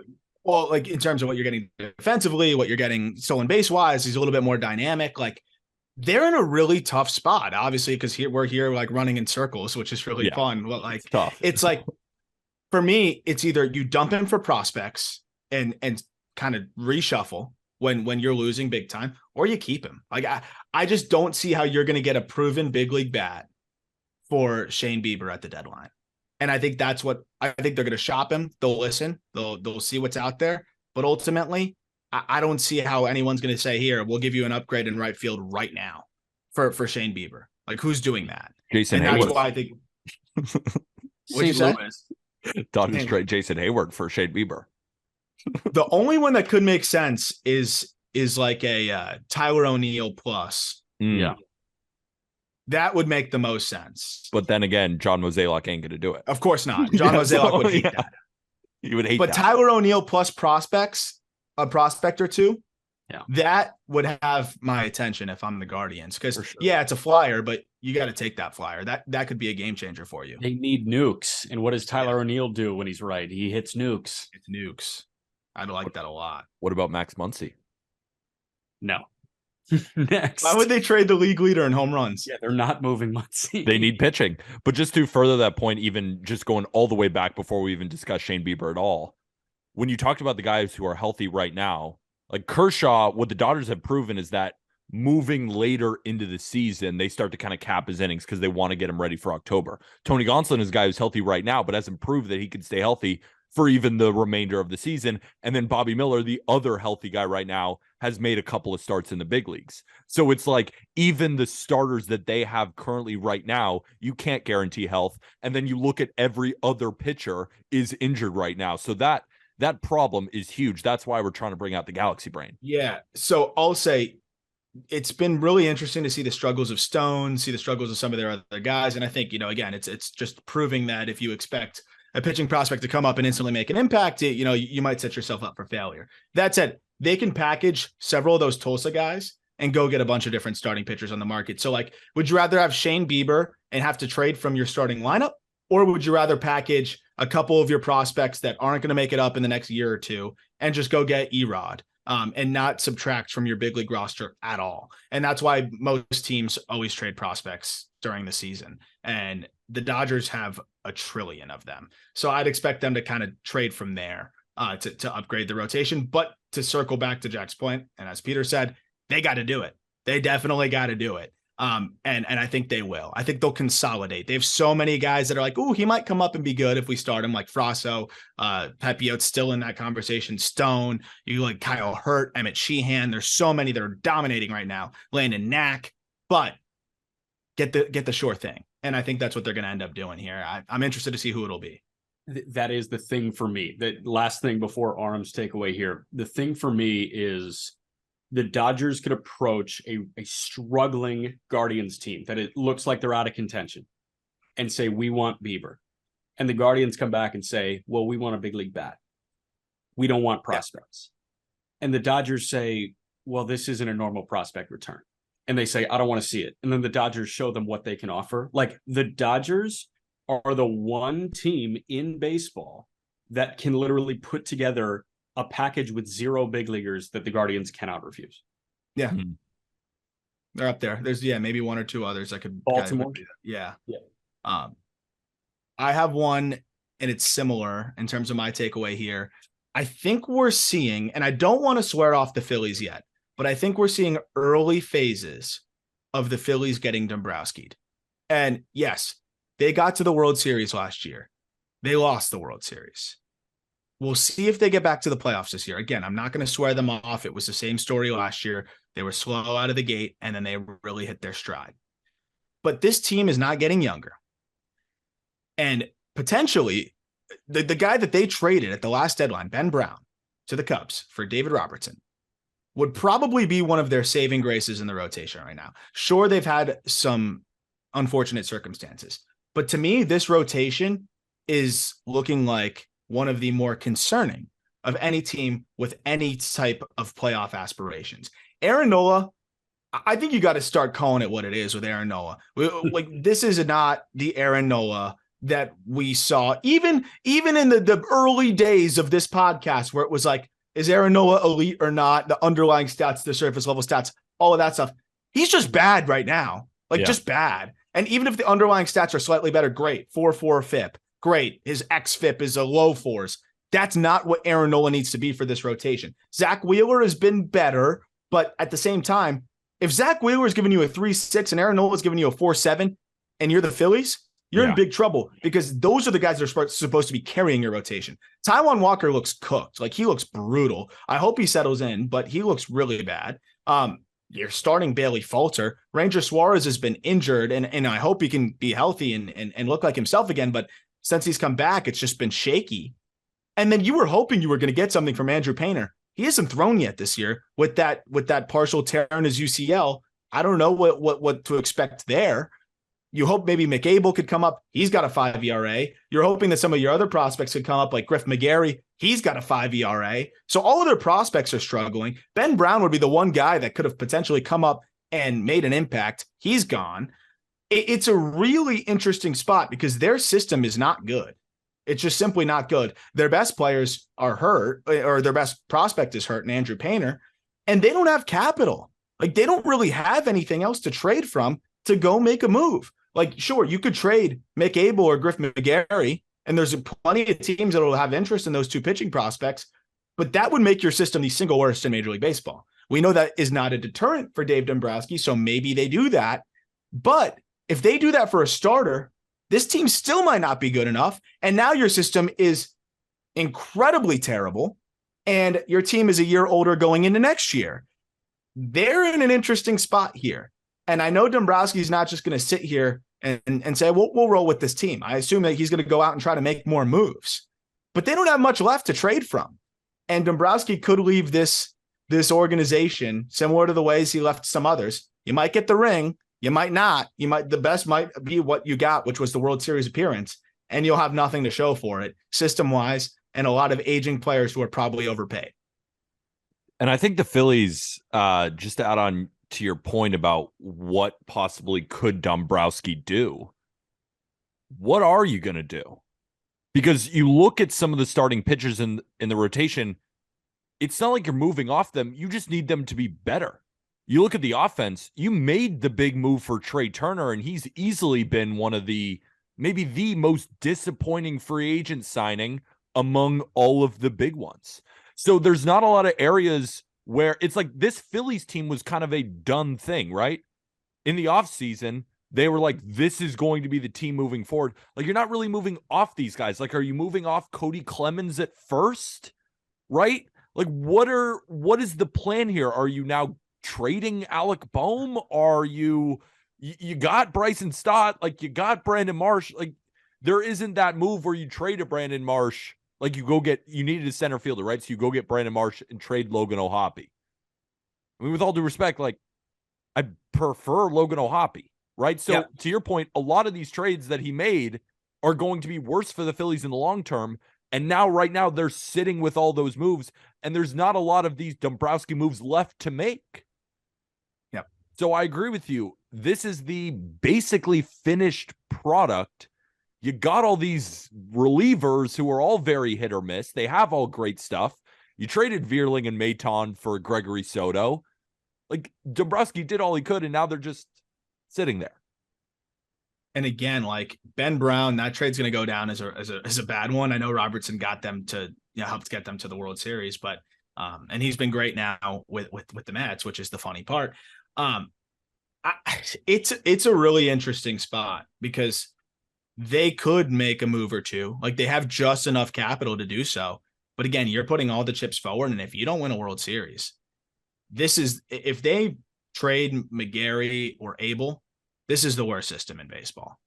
Well, like in terms of what you're getting defensively, what you're getting stolen base wise, he's a little bit more dynamic. Like, they're in a really tough spot, obviously, because we're here like running in circles, which is really fun. But like, it's like, for me, it's either you dump him for prospects and kind of reshuffle when you're losing big time, or you keep him. Like, I just don't see how you're going to get a proven big league bat for Shane Bieber at the deadline. And I think that's what I think they're going to shop him. They'll listen. They'll see what's out there. But ultimately, I don't see how anyone's going to say, here, we'll give you an upgrade in right field right now for Shane Bieber. Like, who's doing that? Jason Hayward. That's why I think. What'd you say? Dodgers trade Jason Hayward for Shane Bieber. The only one that could make sense is like a Tyler O'Neill plus. Yeah. That would make the most sense. But then again, John Mozeliak ain't going to do it. Of course not. John Mozeliak would hate that. He would hate but that. But Tyler O'Neill plus prospects, a prospect or two, that would have my attention if I'm the Guardians. Because, it's a flyer, but you got to take that flyer. That could be a game changer for you. They need nukes. And what does Tyler O'Neill do when he's right? He hits nukes. It's nukes. I'd like that a lot. What about Max Muncy? No. Next. Why would they trade the league leader in home runs? Yeah, they're not moving Muncy. They need pitching. But just to further that point, even just going all the way back before we even discuss Shane Bieber at all, when you talked about the guys who are healthy right now, like Kershaw, what the Dodgers have proven is that moving later into the season, they start to kind of cap his innings because they want to get him ready for October. Tony Gonsolin is a guy who's healthy right now, but hasn't proved that he can stay healthy for even the remainder of the season. And then Bobby Miller, the other healthy guy right now, has made a couple of starts in the big leagues. So it's like even the starters that they have currently right now, you can't guarantee health. And then you look at every other pitcher is injured right now. So that problem is huge. That's why we're trying to bring out the Galaxy brain. Yeah. So I'll say it's been really interesting to see the struggles of Stone, see the struggles of some of their other guys. And I think, again, it's just proving that if you expect a pitching prospect to come up and instantly make an impact, you might set yourself up for failure. That said, they can package several of those Tulsa guys and go get a bunch of different starting pitchers on the market. So would you rather have Shane Bieber and have to trade from your starting lineup? Or would you rather package a couple of your prospects that aren't going to make it up in the next year or two and just go get Erod and not subtract from your big league roster at all? And that's why most teams always trade prospects during the season. And the Dodgers have a trillion of them. So I'd expect them to kind of trade from there to upgrade the rotation. But to circle back to Jack's point, and as Peter said, they got to do it. They definitely got to do it. And I think they will. I think they'll consolidate. They have so many guys that are like, oh, he might come up and be good if we start him, like Frasso, Pepio's still in that conversation. Stone, you like Kyle Hurt, Emmett Sheehan. There's so many that are dominating right now. Landon Knack, but get the sure thing. And I think that's what they're going to end up doing here. I'm interested to see who it'll be. That is the thing for me. The last thing before Aram's takeaway here. The thing for me is the Dodgers could approach a struggling Guardians team that it looks like they're out of contention and say, we want Bieber. And the Guardians come back and say, well, we want a big league bat. We don't want prospects. Yeah. And the Dodgers say, well, this isn't a normal prospect return. And they say, I don't want to see it. And then the Dodgers show them what they can offer. Like the Dodgers are the one team in baseball that can literally put together a package with 0 big leaguers that the Guardians cannot refuse. Yeah. Mm-hmm. They're up there. There's maybe 1 or 2 others I could. Baltimore. Yeah. I have one, and it's similar in terms of my takeaway here. I think we're seeing, and I don't want to swear off the Phillies yet, but I think we're seeing early phases of the Phillies getting Dombrowski'd. And yes, they got to the World Series last year. They lost the World Series. We'll see if they get back to the playoffs this year. Again, I'm not going to swear them off. It was the same story last year. They were slow out of the gate, and then they really hit their stride. But this team is not getting younger. And potentially, the guy that they traded at the last deadline, Ben Brown, to the Cubs for David Robertson, would probably be one of their saving graces in the rotation right now. Sure, they've had some unfortunate circumstances. But to me, this rotation is looking like one of the more concerning of any team with any type of playoff aspirations. Aaron Nola, I think you got to start calling it what it is with Aaron Nola. Like this is not the Aaron Nola that we saw even in the early days of this podcast where it was like, is Aaron Nola elite or not? The underlying stats, the surface level stats, all of that stuff. He's just bad right now. Just bad. And even if the underlying stats are slightly better, great. 4.4 FIP. Great. His xFIP is a low 4s. That's not what Aaron Nola needs to be for this rotation. Zach Wheeler has been better, but at the same time, if Zach Wheeler is giving you a 3.6 and Aaron Nola is giving you a 4.7 and you're the Phillies, you're in big trouble because those are the guys that are supposed to be carrying your rotation. Taijuan Walker looks cooked. Like he looks brutal. I hope he settles in, but he looks really bad. You're starting Bailey Falter. Ranger Suarez has been injured, and I hope he can be healthy and look like himself again, but since he's come back, it's just been shaky. And then you were hoping you were going to get something from Andrew Painter. He hasn't thrown yet this year with that partial tear in his UCL. I don't know what to expect there. You hope maybe McAble could come up. He's got a 5 ERA. You're hoping that some of your other prospects could come up like Griff McGarry. He's got a 5 ERA. So all of their prospects are struggling. Ben Brown would be the one guy that could have potentially come up and made an impact. He's gone. It's a really interesting spot because their system is not good. It's just simply not good. Their best players are hurt, or their best prospect is hurt, and Andrew Painter, and they don't have capital. Like, they don't really have anything else to trade from to go make a move. Like, sure, you could trade Mick Abel or Griff McGarry, and there's plenty of teams that will have interest in those two pitching prospects, but that would make your system the single worst in Major League Baseball. We know that is not a deterrent for Dave Dombrowski, so maybe they do that. But if they do that for a starter, this team still might not be good enough. And now your system is incredibly terrible, and your team is a year older going into next year. They're in an interesting spot here. And I know Dombrowski's not just going to sit here and say, we'll roll with this team. I assume that he's going to go out and try to make more moves. But they don't have much left to trade from. And Dombrowski could leave this organization similar to the ways he left some others. You might get the ring. You might not. The best might be what you got, which was the World Series appearance. And you'll have nothing to show for it system-wise, and a lot of aging players who are probably overpaid. And I think the Phillies, just to add on to your point about what possibly could Dombrowski do, what are you going to do? Because you look at some of the starting pitchers in the rotation, it's not like you're moving off them. You just need them to be better. You look at the offense, you made the big move for Trey Turner, and he's easily been one of maybe the most disappointing free agent signing among all of the big ones. So there's not a lot of areas where it's like this Phillies team was kind of a done thing, right? In the offseason, they were like, this is going to be the team moving forward. Like, you're not really moving off these guys. Like, are you moving off Cody Clemens at first? Right? Like, what is the plan here? Are you now trading Alec Boehm? Are you got Bryson Stott? Like, you got Brandon Marsh. Like, there isn't that move where you trade a Brandon Marsh. Like, you needed a center fielder, right? So you go get Brandon Marsh and trade Logan O'Hoppe. I mean, with all due respect, like, I prefer Logan O'Hoppe, right? So to your point, a lot of these trades that he made are going to be worse for the Phillies in the long term. And now, right now, they're sitting with all those moves, and there's not a lot of these Dombrowski moves left to make. Yep. So I agree with you. This is the basically finished product. You got all these relievers who are all very hit or miss. They have all great stuff. You traded Veerling and Maton for Gregory Soto. Like, Dombrowski did all he could, and now they're just sitting there. And again, like Ben Brown, that trade's going to go down as a bad one. I know Robertson got them to, helped get them to the World Series, but and he's been great now with the Mets, which is the funny part. It's a really interesting spot because they could make a move or two. Like, they have just enough capital to do so. But again, you're putting all the chips forward. And if you don't win a World Series, if they trade McGarry or Abel, this is the worst system in baseball.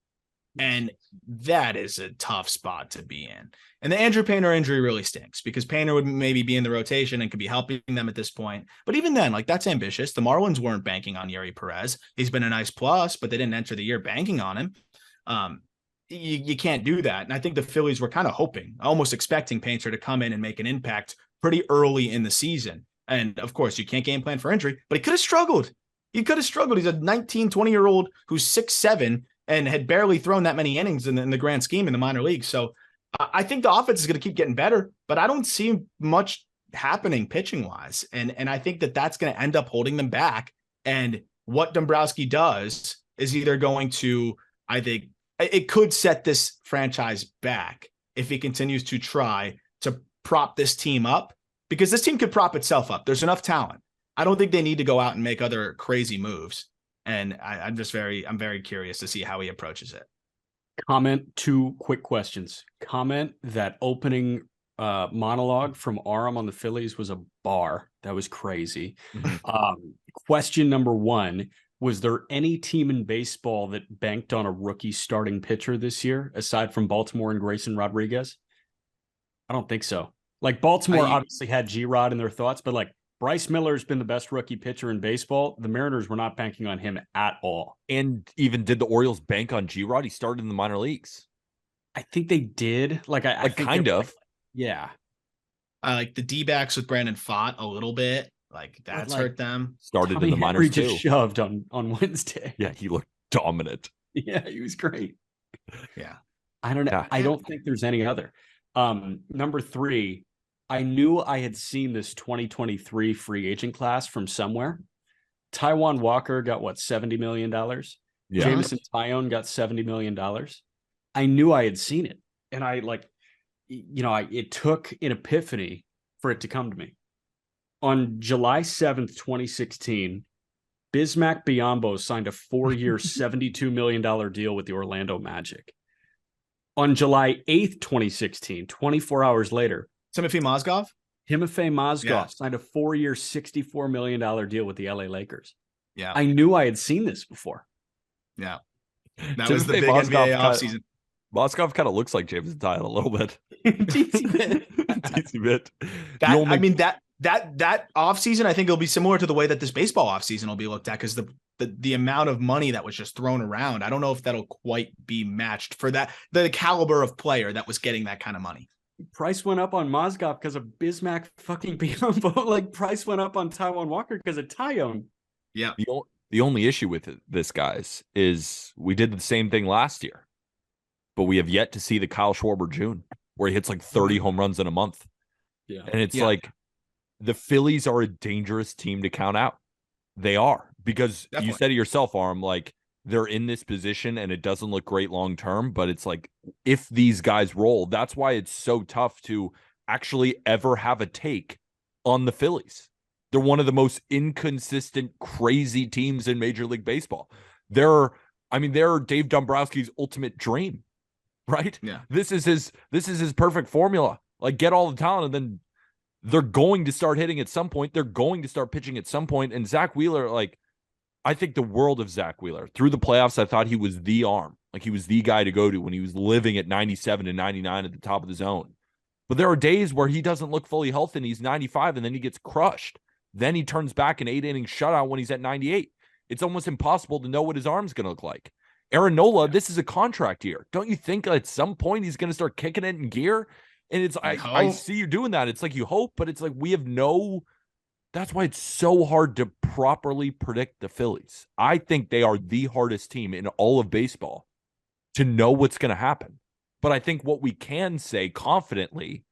And that is a tough spot to be in. And the Andrew Painter injury really stinks because Painter would maybe be in the rotation and could be helping them at this point. But even then, like, that's ambitious. The Marlins weren't banking on Yuri Perez. He's been a nice plus, but they didn't enter the year banking on him. You can't do that. And I think the Phillies were kind of hoping, almost expecting Painter to come in and make an impact pretty early in the season. And of course, you can't game plan for injury, but he could have struggled. He's a 19, 20-year-old who's 6'7" and had barely thrown that many innings in the grand scheme in the minor leagues. So I think the offense is going to keep getting better, but I don't see much happening pitching wise. And I think that's going to end up holding them back. And what Dombrowski does is either going to, I think, it could set this franchise back if he continues to try to prop this team up, because this team could prop itself up. There's enough talent. I don't think they need to go out and make other crazy moves. And I'm very curious to see how he approaches it. Comment 2 quick questions. Comment that opening monologue from Aram on the Phillies was a bar. That was crazy. Mm-hmm. Question number 1. Was there any team in baseball that banked on a rookie starting pitcher this year, aside from Baltimore and Grayson Rodriguez? I don't think so. Like, Baltimore obviously had G-Rod in their thoughts, but like, Bryce Miller's been the best rookie pitcher in baseball. The Mariners were not banking on him at all. And even did the Orioles bank on G-Rod? He started in the minor leagues. I think they did. I think kind of. Like, yeah. I like the D-backs with Brandon Pfaadt a little bit. Like, that's hurt them. Started Tommy in the Henry minors just too. shoved on Wednesday. Yeah, he looked dominant. Yeah, he was great. Yeah. I don't know. Yeah. I don't think there's any other. Number 3, I knew I had seen this 2023 free agent class from somewhere. Taijuan Walker got what, $70 million? Yeah. Jameson Taillon got $70 million. I knew I had seen it. And I it took an epiphany for it to come to me. On July 7th, 2016, Bismack Biyombo signed a 4-year, $72 million deal with the Orlando Magic. On July 8th, 2016, 24 hours later, Timofey Mozgov signed a 4-year, $64 million deal with the LA Lakers. Yeah. I knew I had seen this before. Yeah. That was the big NBA offseason. Mozgov kind of looks like James Taillon a little bit. Teensy bit. Teensy bit. That offseason, I think it'll be similar to the way that this baseball offseason will be looked at, because the amount of money that was just thrown around, I don't know if that'll quite be matched for the caliber of player that was getting that kind of money. Price went up on Mozgov because of Bismack fucking Biyombo. Like, price went up on Taijuan Walker because of Taillon. Yeah. The only issue with this, guys, is we did the same thing last year, but we have yet to see the Kyle Schwarber June where he hits like 30 home runs in a month. Yeah. And it's like the Phillies are a dangerous team to count out. They are, because Definitely. You said it yourself, Aram, like they're in this position and it doesn't look great long term, but it's like if these guys roll, that's why it's so tough to actually ever have a take on the Phillies. They're one of the most inconsistent, crazy teams in Major League Baseball. They're Dave Dombrowski's ultimate dream, right? Yeah. This is his perfect formula. Like, get all the talent, and then they're going to start hitting at some point. They're going to start pitching at some point. And Zach Wheeler, like, I think the world of Zach Wheeler. Through the playoffs, I thought he was the arm. Like, he was the guy to go to when he was living at 97 and 99 at the top of the zone. But there are days where he doesn't look fully healthy and he's 95 and then he gets crushed. Then he turns back an 8-inning shutout when he's at 98. It's almost impossible to know what his arm's going to look like. Aaron Nola, this is a contract year. Don't you think at some point he's going to start kicking it in gear? And it's I see you doing that. It's like you hope, but it's like we have no. That's why it's so hard to properly predict the Phillies. I think they are the hardest team in all of baseball to know what's going to happen. But I think what we can say confidently,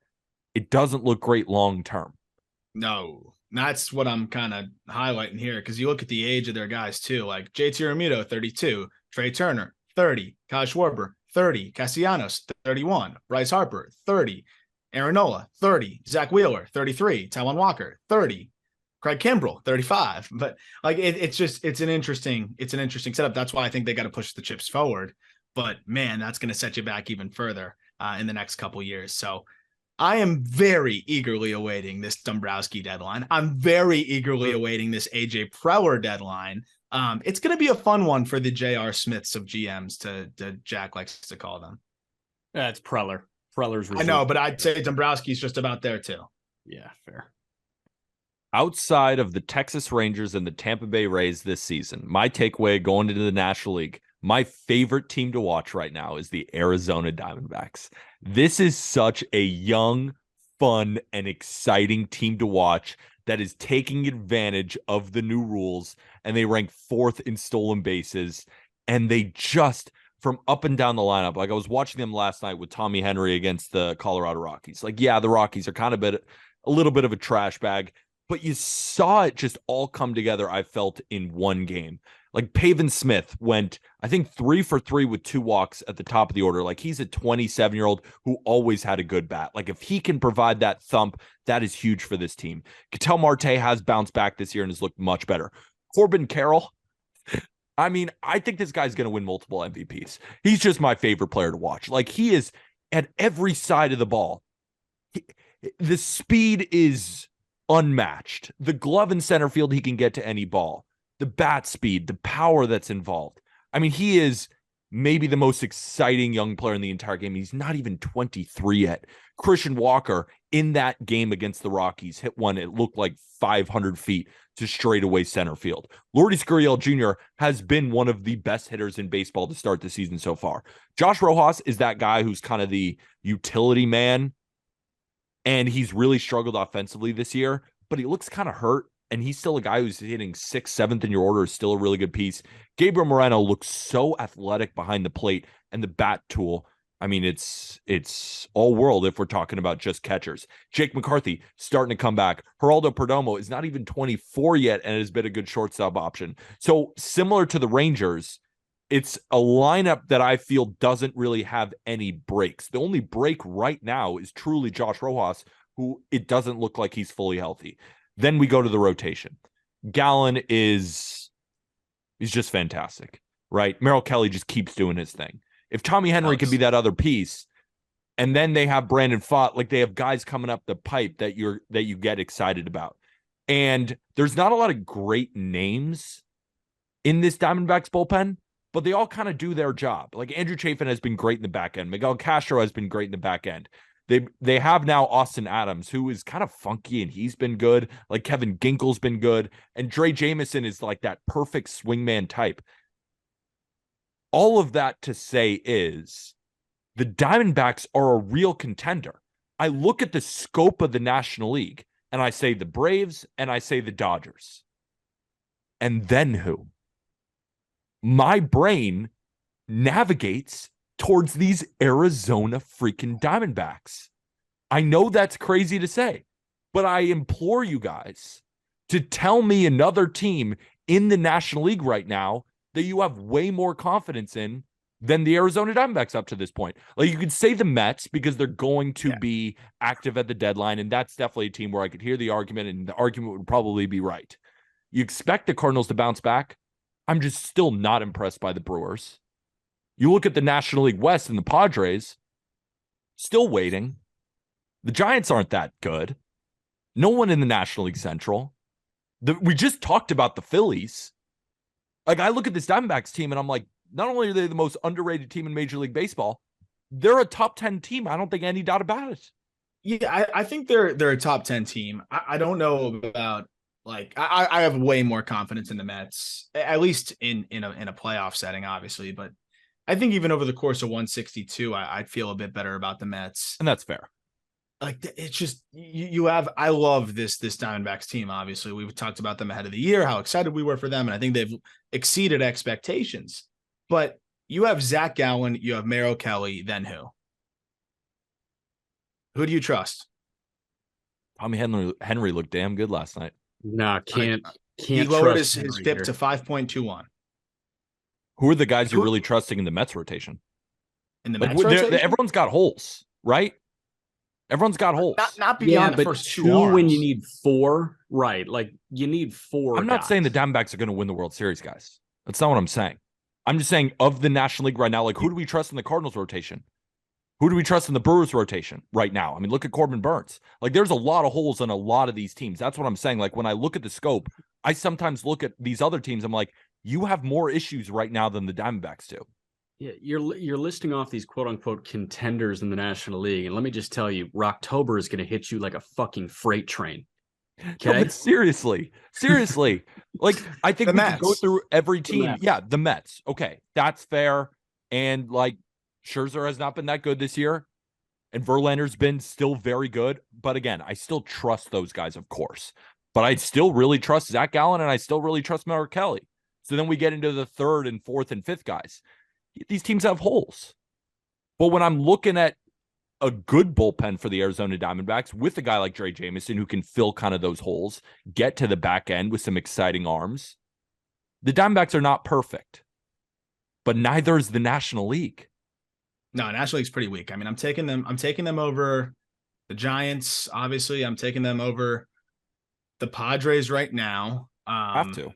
it doesn't look great long term. No, that's what I'm kind of highlighting here, because you look at the age of their guys too, like JT Realmuto, 32, Trey Turner, 30, Kyle Schwarber, 30, Castellanos, 31, Bryce Harper, 30, Aaron Nola, 30, Zach Wheeler, 33, Taijuan Walker, 30, Craig Kimbrell, 35. But like it's an interesting setup. That's why I think they got to push the chips forward. But man, that's going to set you back even further in the next couple years. So I am very eagerly awaiting this Dombrowski deadline. I'm very eagerly awaiting this AJ Preller deadline. It's going to be a fun one for the J.R. Smiths of GMs to Jack likes to call them. That's Preller. Preller's reserve. I know, but I'd say Dombrowski's just about there too. Yeah, fair. Outside of the Texas Rangers and the Tampa Bay Rays this season, my takeaway going into the National League, my favorite team to watch right now is the Arizona Diamondbacks. This is such a young, fun, and exciting team to watch that is taking advantage of the new rules, and they rank 4th in stolen bases, and they just, from up and down the lineup, like I was watching them last night with Tommy Henry against the Colorado Rockies. Like, yeah, the Rockies are kind of a little bit of a trash bag, but you saw it just all come together, I felt, in one game. Like, Pavin Smith went, I think, 3 for 3 with 2 walks at the top of the order. Like, he's a 27-year-old who always had a good bat. Like, if he can provide that thump, that is huge for this team. Ketel Marte has bounced back this year and has looked much better. Corbin Carroll, I mean, I think this guy's going to win multiple MVPs. He's just my favorite player to watch. Like, he is at every side of the ball. The speed is unmatched. The glove in center field, he can get to any ball. The bat speed, the power that's involved. I mean, he is maybe the most exciting young player in the entire game. He's not even 23 yet. Christian Walker, in that game against the Rockies, hit one, it looked like 500 feet to straightaway center field. Lourdes Gurriel Jr. has been one of the best hitters in baseball to start the season so far. Josh Rojas is that guy who's kind of the utility man, and he's really struggled offensively this year, but he looks kind of hurt. And he's still a guy who's hitting 6th, 7th in your order, is still a really good piece. Gabriel Moreno looks so athletic behind the plate and the bat tool. I mean, it's all world if we're talking about just catchers. Jake McCarthy starting to come back. Geraldo Perdomo is not even 24 yet and has been a good shortstop option. So similar to the Rangers, it's a lineup that I feel doesn't really have any breaks. The only break right now is truly Josh Rojas, who it doesn't look like he's fully healthy. Then we go to the rotation. Gallen he's just fantastic, right? Merrill Kelly just keeps doing his thing. If Tommy Henry can be that other piece, and then they have Brandon Pfaadt, like they have guys coming up the pipe that you get excited about. And there's not a lot of great names in this Diamondbacks bullpen, but they all kind of do their job. Like Andrew Chafin has been great in the back end. Miguel Castro has been great in the back end. They have now Austin Adams, who is kind of funky, and he's been good. Like Kevin Ginkel's been good. And Dre Jameson is like that perfect swingman type. All of that to say is the Diamondbacks are a real contender. I look at the scope of the National League, and I say the Braves, and I say the Dodgers. And then who? My brain navigates towards these Arizona freaking Diamondbacks. I know that's crazy to say, but I implore you guys to tell me another team in the National League right now that you have way more confidence in than the Arizona Diamondbacks up to this point. Like you could say the Mets because they're going to be active at the deadline, and that's definitely a team where I could hear the argument, and the argument would probably be right. You expect the Cardinals to bounce back. I'm just still not impressed by the Brewers. You look at the National League West and the Padres, still waiting. The Giants aren't that good. No one in the National League Central. We just talked about the Phillies. Like, I look at this Diamondbacks team and I'm like, not only are they the most underrated team in Major League Baseball, they're a top 10 team. I don't think any doubt about it. Yeah, I think they're a top 10 team. I don't know about like I have way more confidence in the Mets, at least in a playoff setting, obviously. But I think even over the course of 162, I'd feel a bit better about the Mets. And that's fair. Like it's just you have. I love this Diamondbacks team. Obviously, we've talked about them ahead of the year, how excited we were for them, and I think they've exceeded expectations. But you have Zach Gallen, you have Merrill Kelly, then who? Who do you trust? Tommy Henry looked damn good last night. Nah, can't. He lowered his FIP to 5.21. Who are the guys you're really trusting in the Mets rotation? In the Mets rotation? Everyone's got holes, right? Everyone's got holes. Not beyond the first two arms. When you need four, right? Like you need four. I'm not saying the Diamondbacks are going to win the World Series, guys. That's not what I'm saying. I'm just saying of the National League right now, like who do we trust in the Cardinals rotation? Who do we trust in the Brewers rotation right now? I mean, look at Corbin Burns. Like there's a lot of holes on a lot of these teams. That's what I'm saying. Like when I look at the scope, I sometimes look at these other teams. I'm like, you have more issues right now than the Diamondbacks do. Yeah, you're listing off these quote unquote contenders in the National League, and let me just tell you, Rocktober is going to hit you like a fucking freight train. Okay, no, but seriously, like I think we can go through every team. Yeah, the Mets. Okay, that's fair. And like Scherzer has not been that good this year, and Verlander's been still very good. But again, I still trust those guys, of course. But I still really trust Zach Gallen, and I still really trust Merrill Kelly. So then we get into the third and fourth and fifth guys. These teams have holes. But when I'm looking at a good bullpen for the Arizona Diamondbacks with a guy like Dre Jameson who can fill kind of those holes, get to the back end with some exciting arms, the Diamondbacks are not perfect. But neither is the National League. No, National League's pretty weak. I mean, I'm taking them over the Giants, obviously. I'm taking them over the Padres right now. Have to.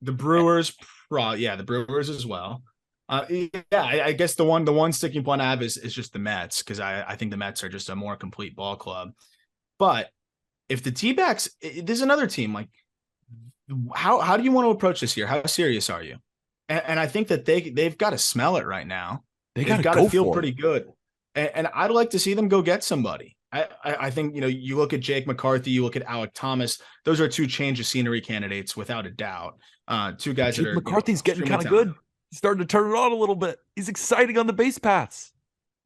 The Brewers, the Brewers as well. I guess the one sticking point I have is just the Mets, because I think the Mets are just a more complete ball club. But if the T-backs, there's another team. Like, how do you want to approach this year? How serious are you? And I think that they've got to smell it right now. They've got to feel pretty good. And I'd like to see them go get somebody. I think, you look at Jake McCarthy, you look at Alec Thomas. Those are two change of scenery candidates without a doubt. Two guys Jake that are McCarthy's getting kind of good. He's starting to turn it on a little bit. He's exciting on the base paths.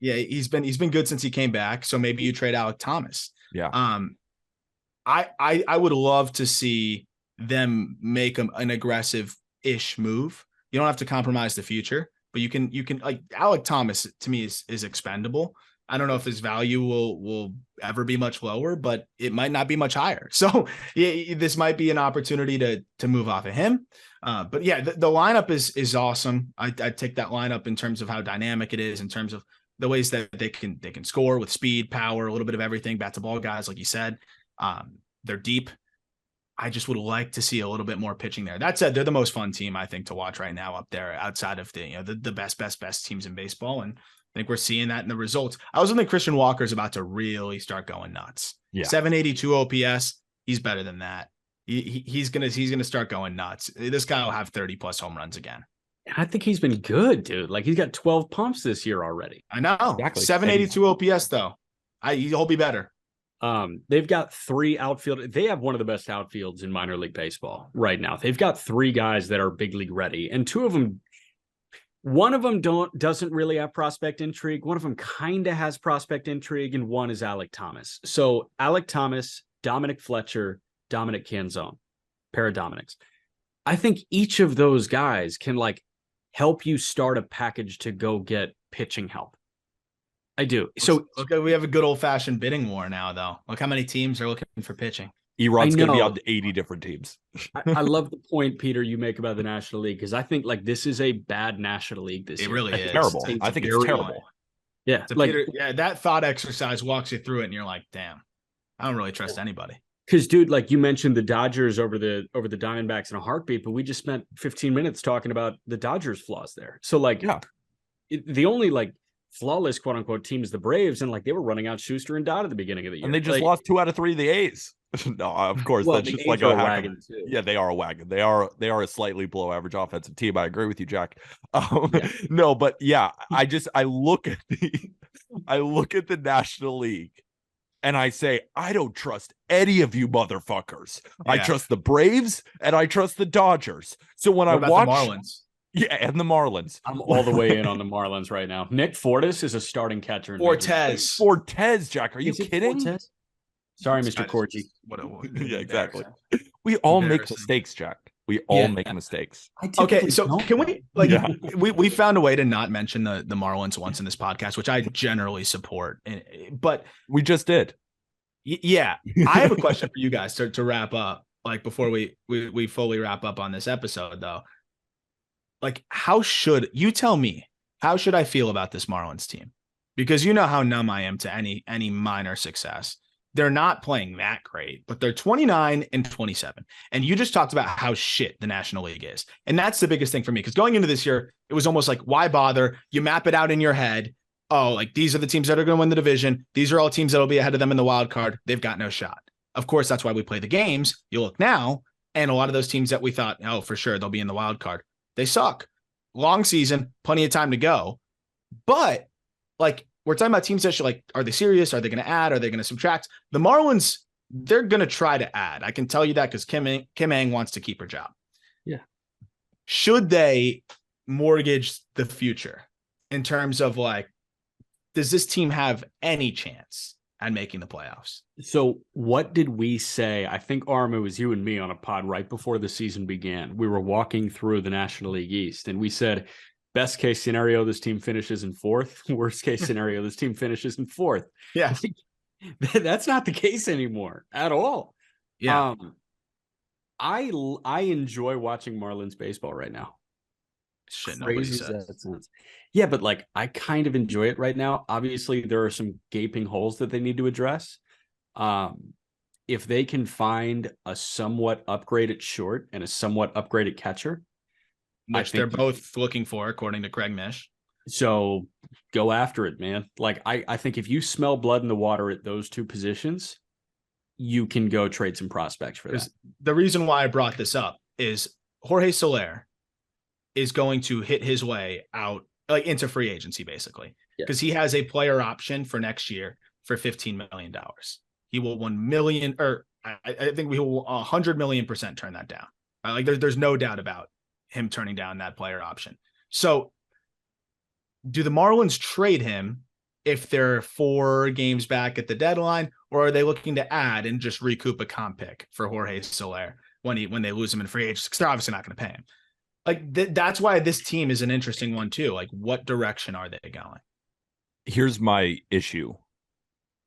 Yeah, he's been good since he came back. So maybe you trade Alec Thomas. Yeah. I would love to see them make an aggressive-ish move. You don't have to compromise the future, but you can like Alec Thomas to me is expendable. I don't know if his value will ever be much lower, but it might not be much higher. So yeah, this might be an opportunity to move off of him. But yeah, the lineup is awesome. I take that lineup in terms of how dynamic it is, in terms of the ways that they can score with speed, power, a little bit of everything, bat to ball guys, like you said. They're deep. I just would like to see a little bit more pitching there. That said, they're the most fun team, I think, to watch right now up there outside of the best teams in baseball. And I think we're seeing that in the results. I also think Christian Walker's about to really start going nuts. Yeah. 782 OPS. He's better than that. He's gonna start going nuts. This guy will have 30 plus home runs again. I think he's been good, dude. Like he's got 12 pumps this year already. I know. Exactly. 782 OPS though. He'll be better. They've got 3 outfield. They have one of the best outfields in minor league baseball right now. They've got 3 guys that are big league ready, and 2 of them. One of them doesn't really have prospect intrigue. One of them kind of has prospect intrigue, and one is Alec Thomas. So Alec Thomas, Dominic Fletcher, Dominic Canzone, pair of Dominics. I think each of those guys can like help you start a package to go get pitching help. I do. So okay, we have a good old fashioned bidding war now, though. Look how many teams are looking for pitching. Erod's going to be on 80 different teams. I love the point, Peter, you make about the National League, because I think like this is a bad National League this year. It really is. Terrible. I think it's terrible. Yeah. So like, Peter, that thought exercise walks you through it, and you're like, damn, I don't really trust anybody. Because, dude, like you mentioned the Dodgers over the Diamondbacks in a heartbeat, but we just spent 15 minutes talking about the Dodgers' flaws there. So, like, the only like flawless quote unquote team is the Braves, and like they were running out Schuster and Dodd at the beginning of the year, and they just lost 2 out of 3 of the A's. No, of course, that's just like a wagon. Yeah, they are a wagon. They are a slightly below average offensive team. I agree with you, Jack. No, but yeah, I look at the National League. And I say, I don't trust any of you motherfuckers. Yeah. I trust the Braves and I trust the Dodgers. So when I watch the Marlins. Yeah, and the Marlins. I'm all the way in on the Marlins right now. Nick Fortes is a starting catcher. Fortes, Jack. Are you kidding? Fortes? Sorry, Mr. Corgi. Yeah, exactly. We all make mistakes, Jack. We all make mistakes. Okay, so can we we found a way to not mention the Marlins once in this podcast, which I generally support, but we just did. Yeah, I have a question for you guys to wrap up. Like before we fully wrap up on this episode, though, like how should you tell me how should I feel about this Marlins team? Because you know how numb I am to any minor success. They're not playing that great, but they're 29 and 27. And you just talked about how shit the National League is. And that's the biggest thing for me. Because going into this year, it was almost like, why bother? You map it out in your head. Oh, like these are the teams that are going to win the division. These are all teams that will be ahead of them in the wild card. They've got no shot. Of course, that's why we play the games. You look now, and a lot of those teams that we thought, oh, for sure, they'll be in the wild card. They suck. Long season, plenty of time to go. But like, we're talking about teams that should like, are they serious? Are they going to add? Are they going to subtract? The Marlins, they're going to try to add. I can tell you that because Kim Ng wants to keep her job. Yeah. Should they mortgage the future in terms of like, does this team have any chance at making the playoffs? So what did we say? I think, Aram, it was you and me on a pod right before the season began. We were walking through the National League East, and we said, best case scenario, this team finishes in 4th. Worst case scenario, this team finishes in 4th. Yeah. That's not the case anymore at all. Yeah. I enjoy watching Marlins baseball right now. Shit, nobody says. Yeah, but like I kind of enjoy it right now. Obviously, there are some gaping holes that they need to address. If they can find a somewhat upgraded short and a somewhat upgraded catcher, which they're both looking for, according to Craig Mish. So go after it, man. Like, I think if you smell blood in the water at those 2 positions, you can go trade some prospects for that. The reason why I brought this up is Jorge Soler is going to hit his way out, like into free agency, basically, because he has a player option for next year for $15 million. He will 1 million, or I think we will 100 million% turn that down. Like there's no doubt about him turning down that player option. So do the Marlins trade him if they're 4 games back at the deadline, or are they looking to add and just recoup a comp pick for Jorge Soler when they lose him in free agency? Because they're obviously not going to pay him. Like that's why this team is an interesting one too. Like, what direction are they going? Here's my issue.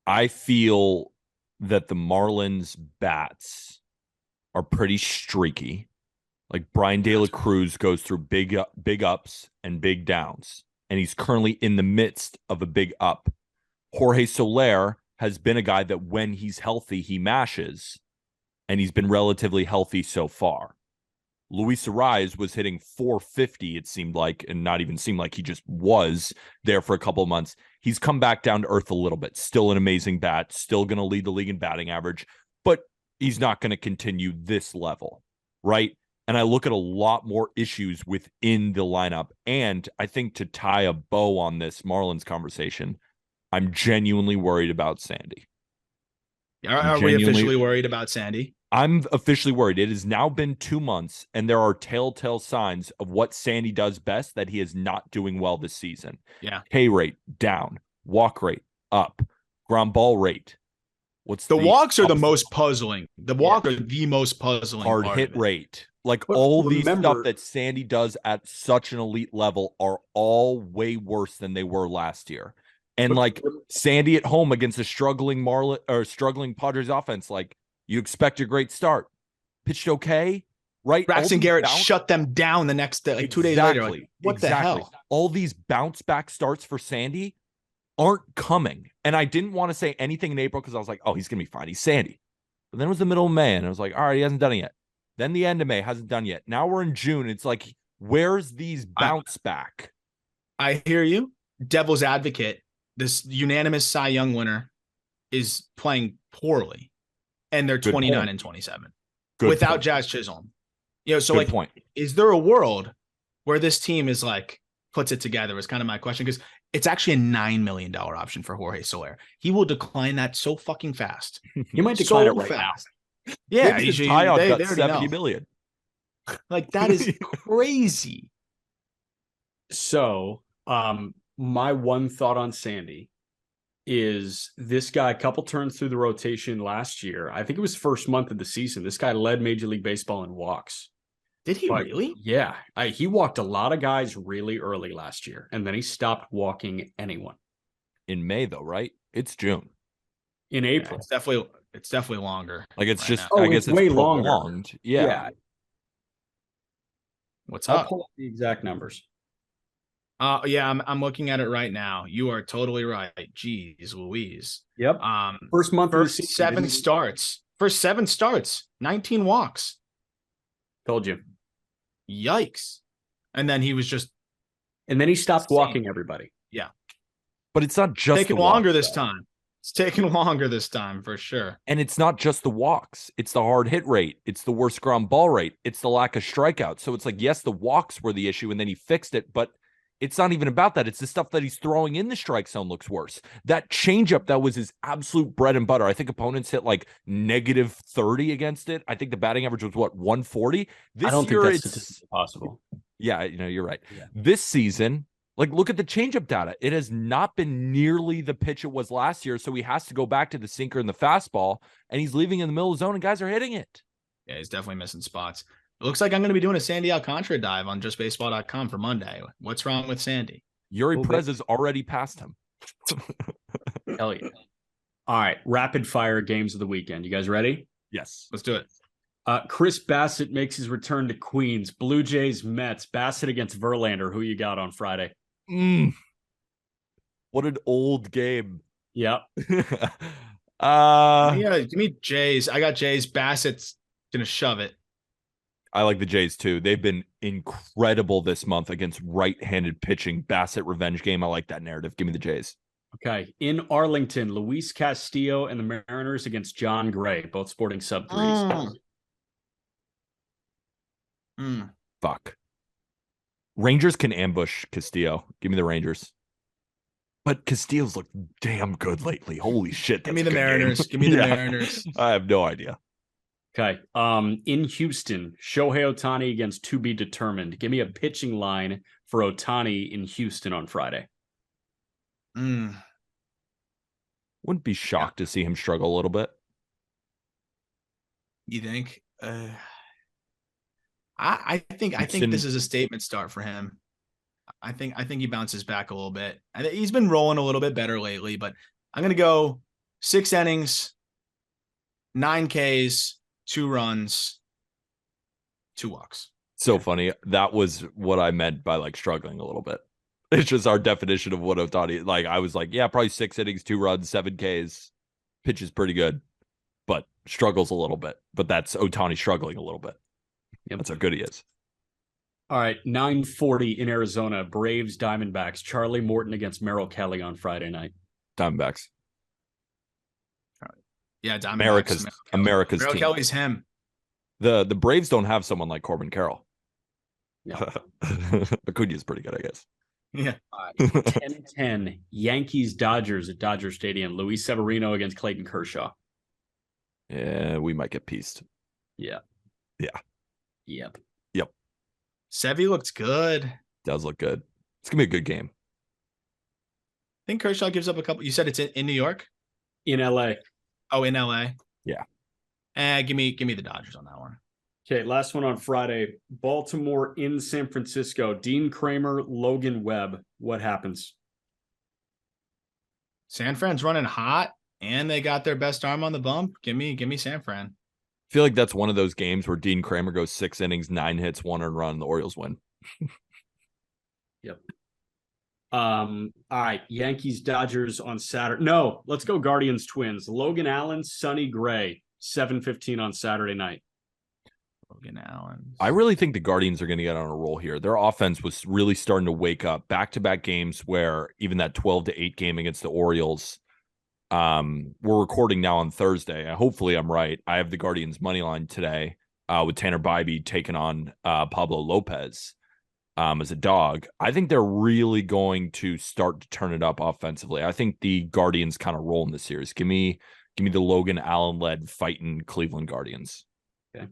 I feel that the Marlins bats are pretty streaky. Like Brian De La Cruz goes through big ups and big downs, and he's currently in the midst of a big up. Jorge Soler has been a guy that when he's healthy, he mashes, and he's been relatively healthy so far. Luis Ariz was hitting 450, it seemed like, and not even seemed like, he just was there for a couple of months. He's come back down to earth a little bit. Still an amazing bat, still going to lead the league in batting average, but he's not going to continue this level, right? And I look at a lot more issues within the lineup. And I think to tie a bow on this Marlins conversation, I'm genuinely worried about Sandy. Are we officially worried about Sandy? I'm officially worried. It has now been 2 months, and there are telltale signs of what Sandy does best that he is not doing well this season. Yeah. K rate down, walk rate up, ground ball rate. What's the walks are the most puzzling. The walks are the most puzzling. Hard hit rate. Like, all these stuff that Sandy does at such an elite level are all way worse than they were last year. And like Sandy at home against a struggling Padres offense, like, you expect a great start. Pitched okay, right? Braxton Garrett shut them down the next day, like 2 days later. Like, what the hell? All these bounce back starts for Sandy aren't coming. And I didn't want to say anything in April because I was like, oh, he's going to be fine. He's Sandy. But then it was the middle of May, and I was like, all right, he hasn't done it yet. Then the end of May, hasn't done yet. Now we're in June. It's like, where's these bounce back? I hear you. Devil's advocate. This unanimous Cy Young winner is playing poorly. And they're 29 and 27 without Jazz Chisholm. So like, is there a world where this team is like, puts it together is kind of my question. Because it's actually a $9 million option for Jorge Soler. He will decline that so fucking fast. He might decline it right fast. Yeah. They 70 million. Like, that is crazy. So, my one thought on Sandy is this guy, a couple turns through the rotation last year. I think it was first month of the season. This guy led Major League Baseball in walks. Did he really? Yeah. He walked a lot of guys really early last year, and then he stopped walking anyone. In May, though, right? It's June. In April. Yeah, it's definitely longer. Like, it's just, I guess it's way prolonged. longer. Yeah. What's up? I'll pull up the exact numbers. Yeah, I'm looking at it right now. You are totally right. Jeez Louise. Yep. First month of the season, 7 starts. First 7 starts, 19 walks. Told you. Yikes. And then he stopped walking everybody. Yeah. But it's not just taking longer this time. It's taking longer this time for sure. And it's not just the walks. It's the hard hit rate. It's the worst ground ball rate. It's the lack of strikeouts. So it's like, yes, the walks were the issue, and then he fixed it, but it's not even about that. It's the stuff that he's throwing in the strike zone looks worse. That changeup that was his absolute bread and butter. I think opponents hit like -30 against it. I think the batting average was 140. I don't think that's possible. Yeah, you're right. Yeah. This season, like, look at the changeup data. It has not been nearly the pitch it was last year. So he has to go back to the sinker and the fastball, and he's leaving in the middle of the zone, and guys are hitting it. Yeah, he's definitely missing spots. It looks like I'm going to be doing a Sandy Alcantara dive on justbaseball.com for Monday. What's wrong with Sandy? Yuri Perez has already passed him. Hell yeah. All right. Rapid fire games of the weekend. You guys ready? Yes. Let's do it. Chris Bassett makes his return to Queens. Blue Jays, Mets. Bassett against Verlander. Who you got on Friday? What an old game. Yep. Yeah, give me Jays. I got Jays. Bassett's going to shove it. I like the Jays too. They've been incredible this month against right-handed pitching. Bassett revenge game. I like that narrative. Give me the Jays. Okay. In Arlington, Luis Castillo and the Mariners against John Gray, both sporting sub-threes. Fuck. Rangers can ambush Castillo. Give me the Rangers. But Castillo's looked damn good lately. Holy shit. Give me the Mariners. Give me the Mariners. I have no idea. Okay. In Houston, Shohei Ohtani against to be determined. Give me a pitching line for Ohtani in Houston on Friday. Wouldn't be shocked to see him struggle a little bit. You think? I think Houston- this is a statement start for him. I think he bounces back a little bit. He's been rolling a little bit better lately, but I'm gonna go 6 innings, 9 Ks, 2 runs, 2 walks. So funny. That was what I meant by like struggling a little bit. It's just our definition of what Ohtani. Like I was like, yeah, probably 6 innings, 2 runs, 7 Ks. Pitch is pretty good, but struggles a little bit. But that's Ohtani struggling a little bit. Yep. That's how good he is. All right, 9:40 in Arizona. Braves, Diamondbacks. Charlie Morton against Merrill Kelly on Friday night. Diamondbacks. Yeah, Diamondbacks. America's Merrill team. Kelly's him. The Braves don't have someone like Corbin Carroll. Yeah. Acuna's pretty good, I guess. Yeah. 10-10. Yankees, Dodgers at Dodger Stadium. Luis Severino against Clayton Kershaw. Yeah, we might get pieced. Yeah. Yeah. Yep. Sevy looked good. Does look good. It's gonna be a good game. I think Kershaw gives up a couple. You said it's in New York? In LA. Oh, in LA? Yeah. Give me the Dodgers on that one. Okay, last one on Friday. Baltimore in San Francisco. Dean Kramer, Logan Webb. What happens? San Fran's running hot, and they got their best arm on the bump. Give me San Fran. I feel like that's one of those games where Dean Kramer goes 6 innings, 9 hits, 1 earned run, and the Orioles win. Yep. All right, Yankees, Dodgers on Saturday. No, let's go Guardians, Twins. Logan Allen, Sonny Gray, 7:15 on Saturday night. Logan Allen. I really think the Guardians are going to get on a roll here. Their offense was really starting to wake up. Back-to-back games where even that 12-8 game against the Orioles, we're recording now on Thursday. Hopefully I'm right. I have the Guardians money line today with Tanner Bybee taking on Pablo Lopez as a dog. I think they're really going to start to turn it up offensively. I think the Guardians kind of roll in this series. Give me the Logan Allen led fighting Cleveland Guardians. Okay.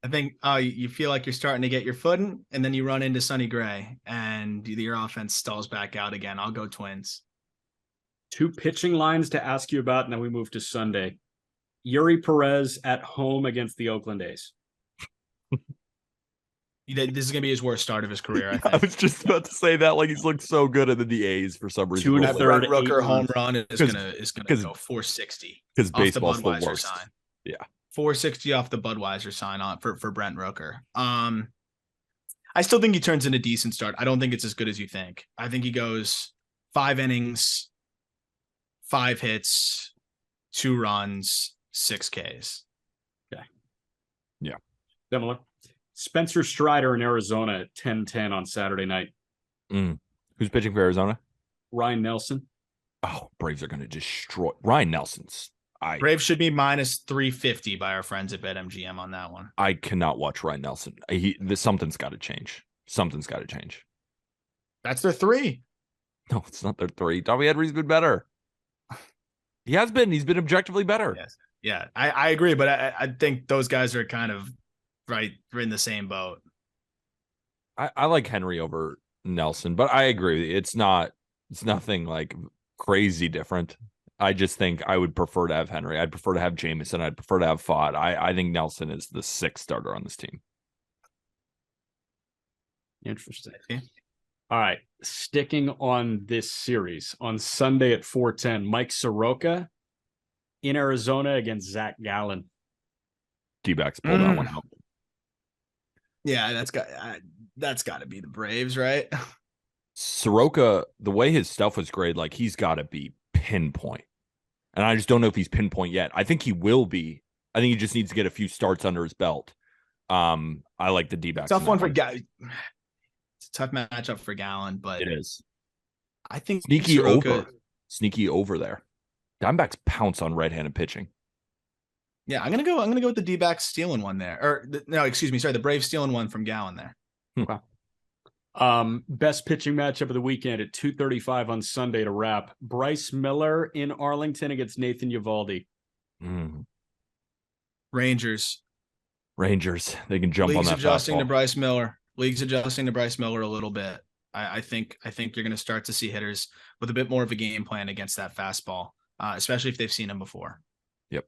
I think you feel like you're starting to get your footing, and then you run into Sonny Gray, and your offense stalls back out again. I'll go Twins. 2 pitching lines to ask you about, and then we move to Sunday. Yuri Perez at home against the Oakland A's. This is going to be his worst start of his career, I think. I was just about to say that. Like he's looked so good at the A's for some reason. 2 1/3 Brent Rooker 8 home runs. run is gonna go 460 because off the baseball's the Budweiser worst. sign. Yeah. 460 off the Budweiser sign on for Brent Rooker. I still think he turns in a decent start. I don't think it's as good as you think. I think he goes 5 innings, 5 hits, 2 runs, 6 Ks. Okay. Yeah. Similar. Spencer Strider in Arizona at 10-10 on Saturday night. Who's pitching for Arizona? Ryan Nelson. Oh, Braves are going to destroy Ryan Nelson's. Braves should be minus 350 by our friends at BetMGM on that one. I cannot watch Ryan Nelson. Something's got to change. Something's got to change. That's their 3. No, it's not their 3. Tommy Henry's been better. He has been. He's been objectively better. Yes. Yeah, I agree, but I think those guys are kind of right in the same boat. I like Henry over Nelson, but I agree. It's nothing like crazy different. I just think I would prefer to have Henry. I'd prefer to have Jameson. I'd prefer to have Fott. I think Nelson is the 6th starter on this team. Interesting. All right. Sticking on this series on Sunday at 4:10, Mike Soroka in Arizona against Zach Gallen. D-backs pull that one out. Yeah, that's got to be the Braves, right? Soroka, the way his stuff was graded, like he's got to be pinpoint. And I just don't know if he's pinpoint yet. I think he will be. I think he just needs to get a few starts under his belt. I like the D-backs. Tough one for Gallen. It's a tough matchup for Gallen, but it is. I think Sneaky over there. Diamondbacks pounce on right-handed pitching. Yeah, I'm gonna go with the D-backs stealing one there. The Braves stealing one from Gallen there. Okay. Best pitching matchup of the weekend at 2:35 on Sunday to wrap. Bryce Miller in Arlington against Nathan Eovaldi. Rangers. They can jump League's on that adjusting fastball. to Bryce Miller. League's adjusting to Bryce Miller a little bit. I think you're going to start to see hitters with a bit more of a game plan against that fastball, especially if they've seen him before. Yep.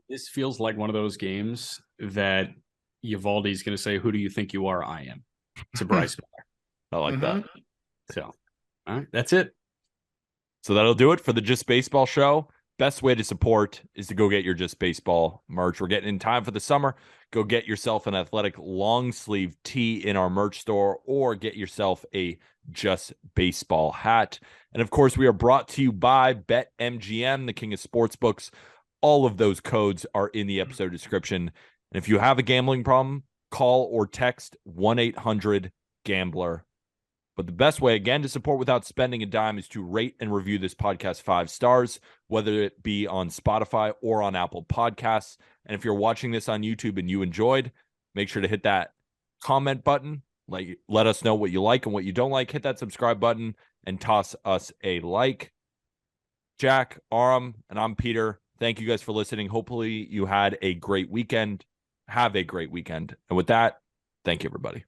This feels like one of those games that Uvalde's going to say, "Who do you think you are?" I am. To Bryce Miller. I like that. So, all right, that's it. So that'll do it for the Just Baseball show. Best way to support is to go get your Just Baseball merch. We're getting in time for the summer. Go get yourself an athletic long sleeve tee in our merch store, or get yourself a Just Baseball hat. And of course, we are brought to you by BetMGM, the king of sportsbooks. All of those codes are in the episode description. And if you have a gambling problem, call or text 1-800-GAMBLER. But the best way, again, to support without spending a dime is to rate and review this podcast 5 stars, whether it be on Spotify or on Apple Podcasts. And if you're watching this on YouTube and you enjoyed, make sure to hit that comment button. Like, let us know what you like and what you don't like. Hit that subscribe button and toss us a like. Jack, Aram, and I'm Peter. Thank you guys for listening. Hopefully you had a great weekend. Have a great weekend. And with that, thank you, everybody.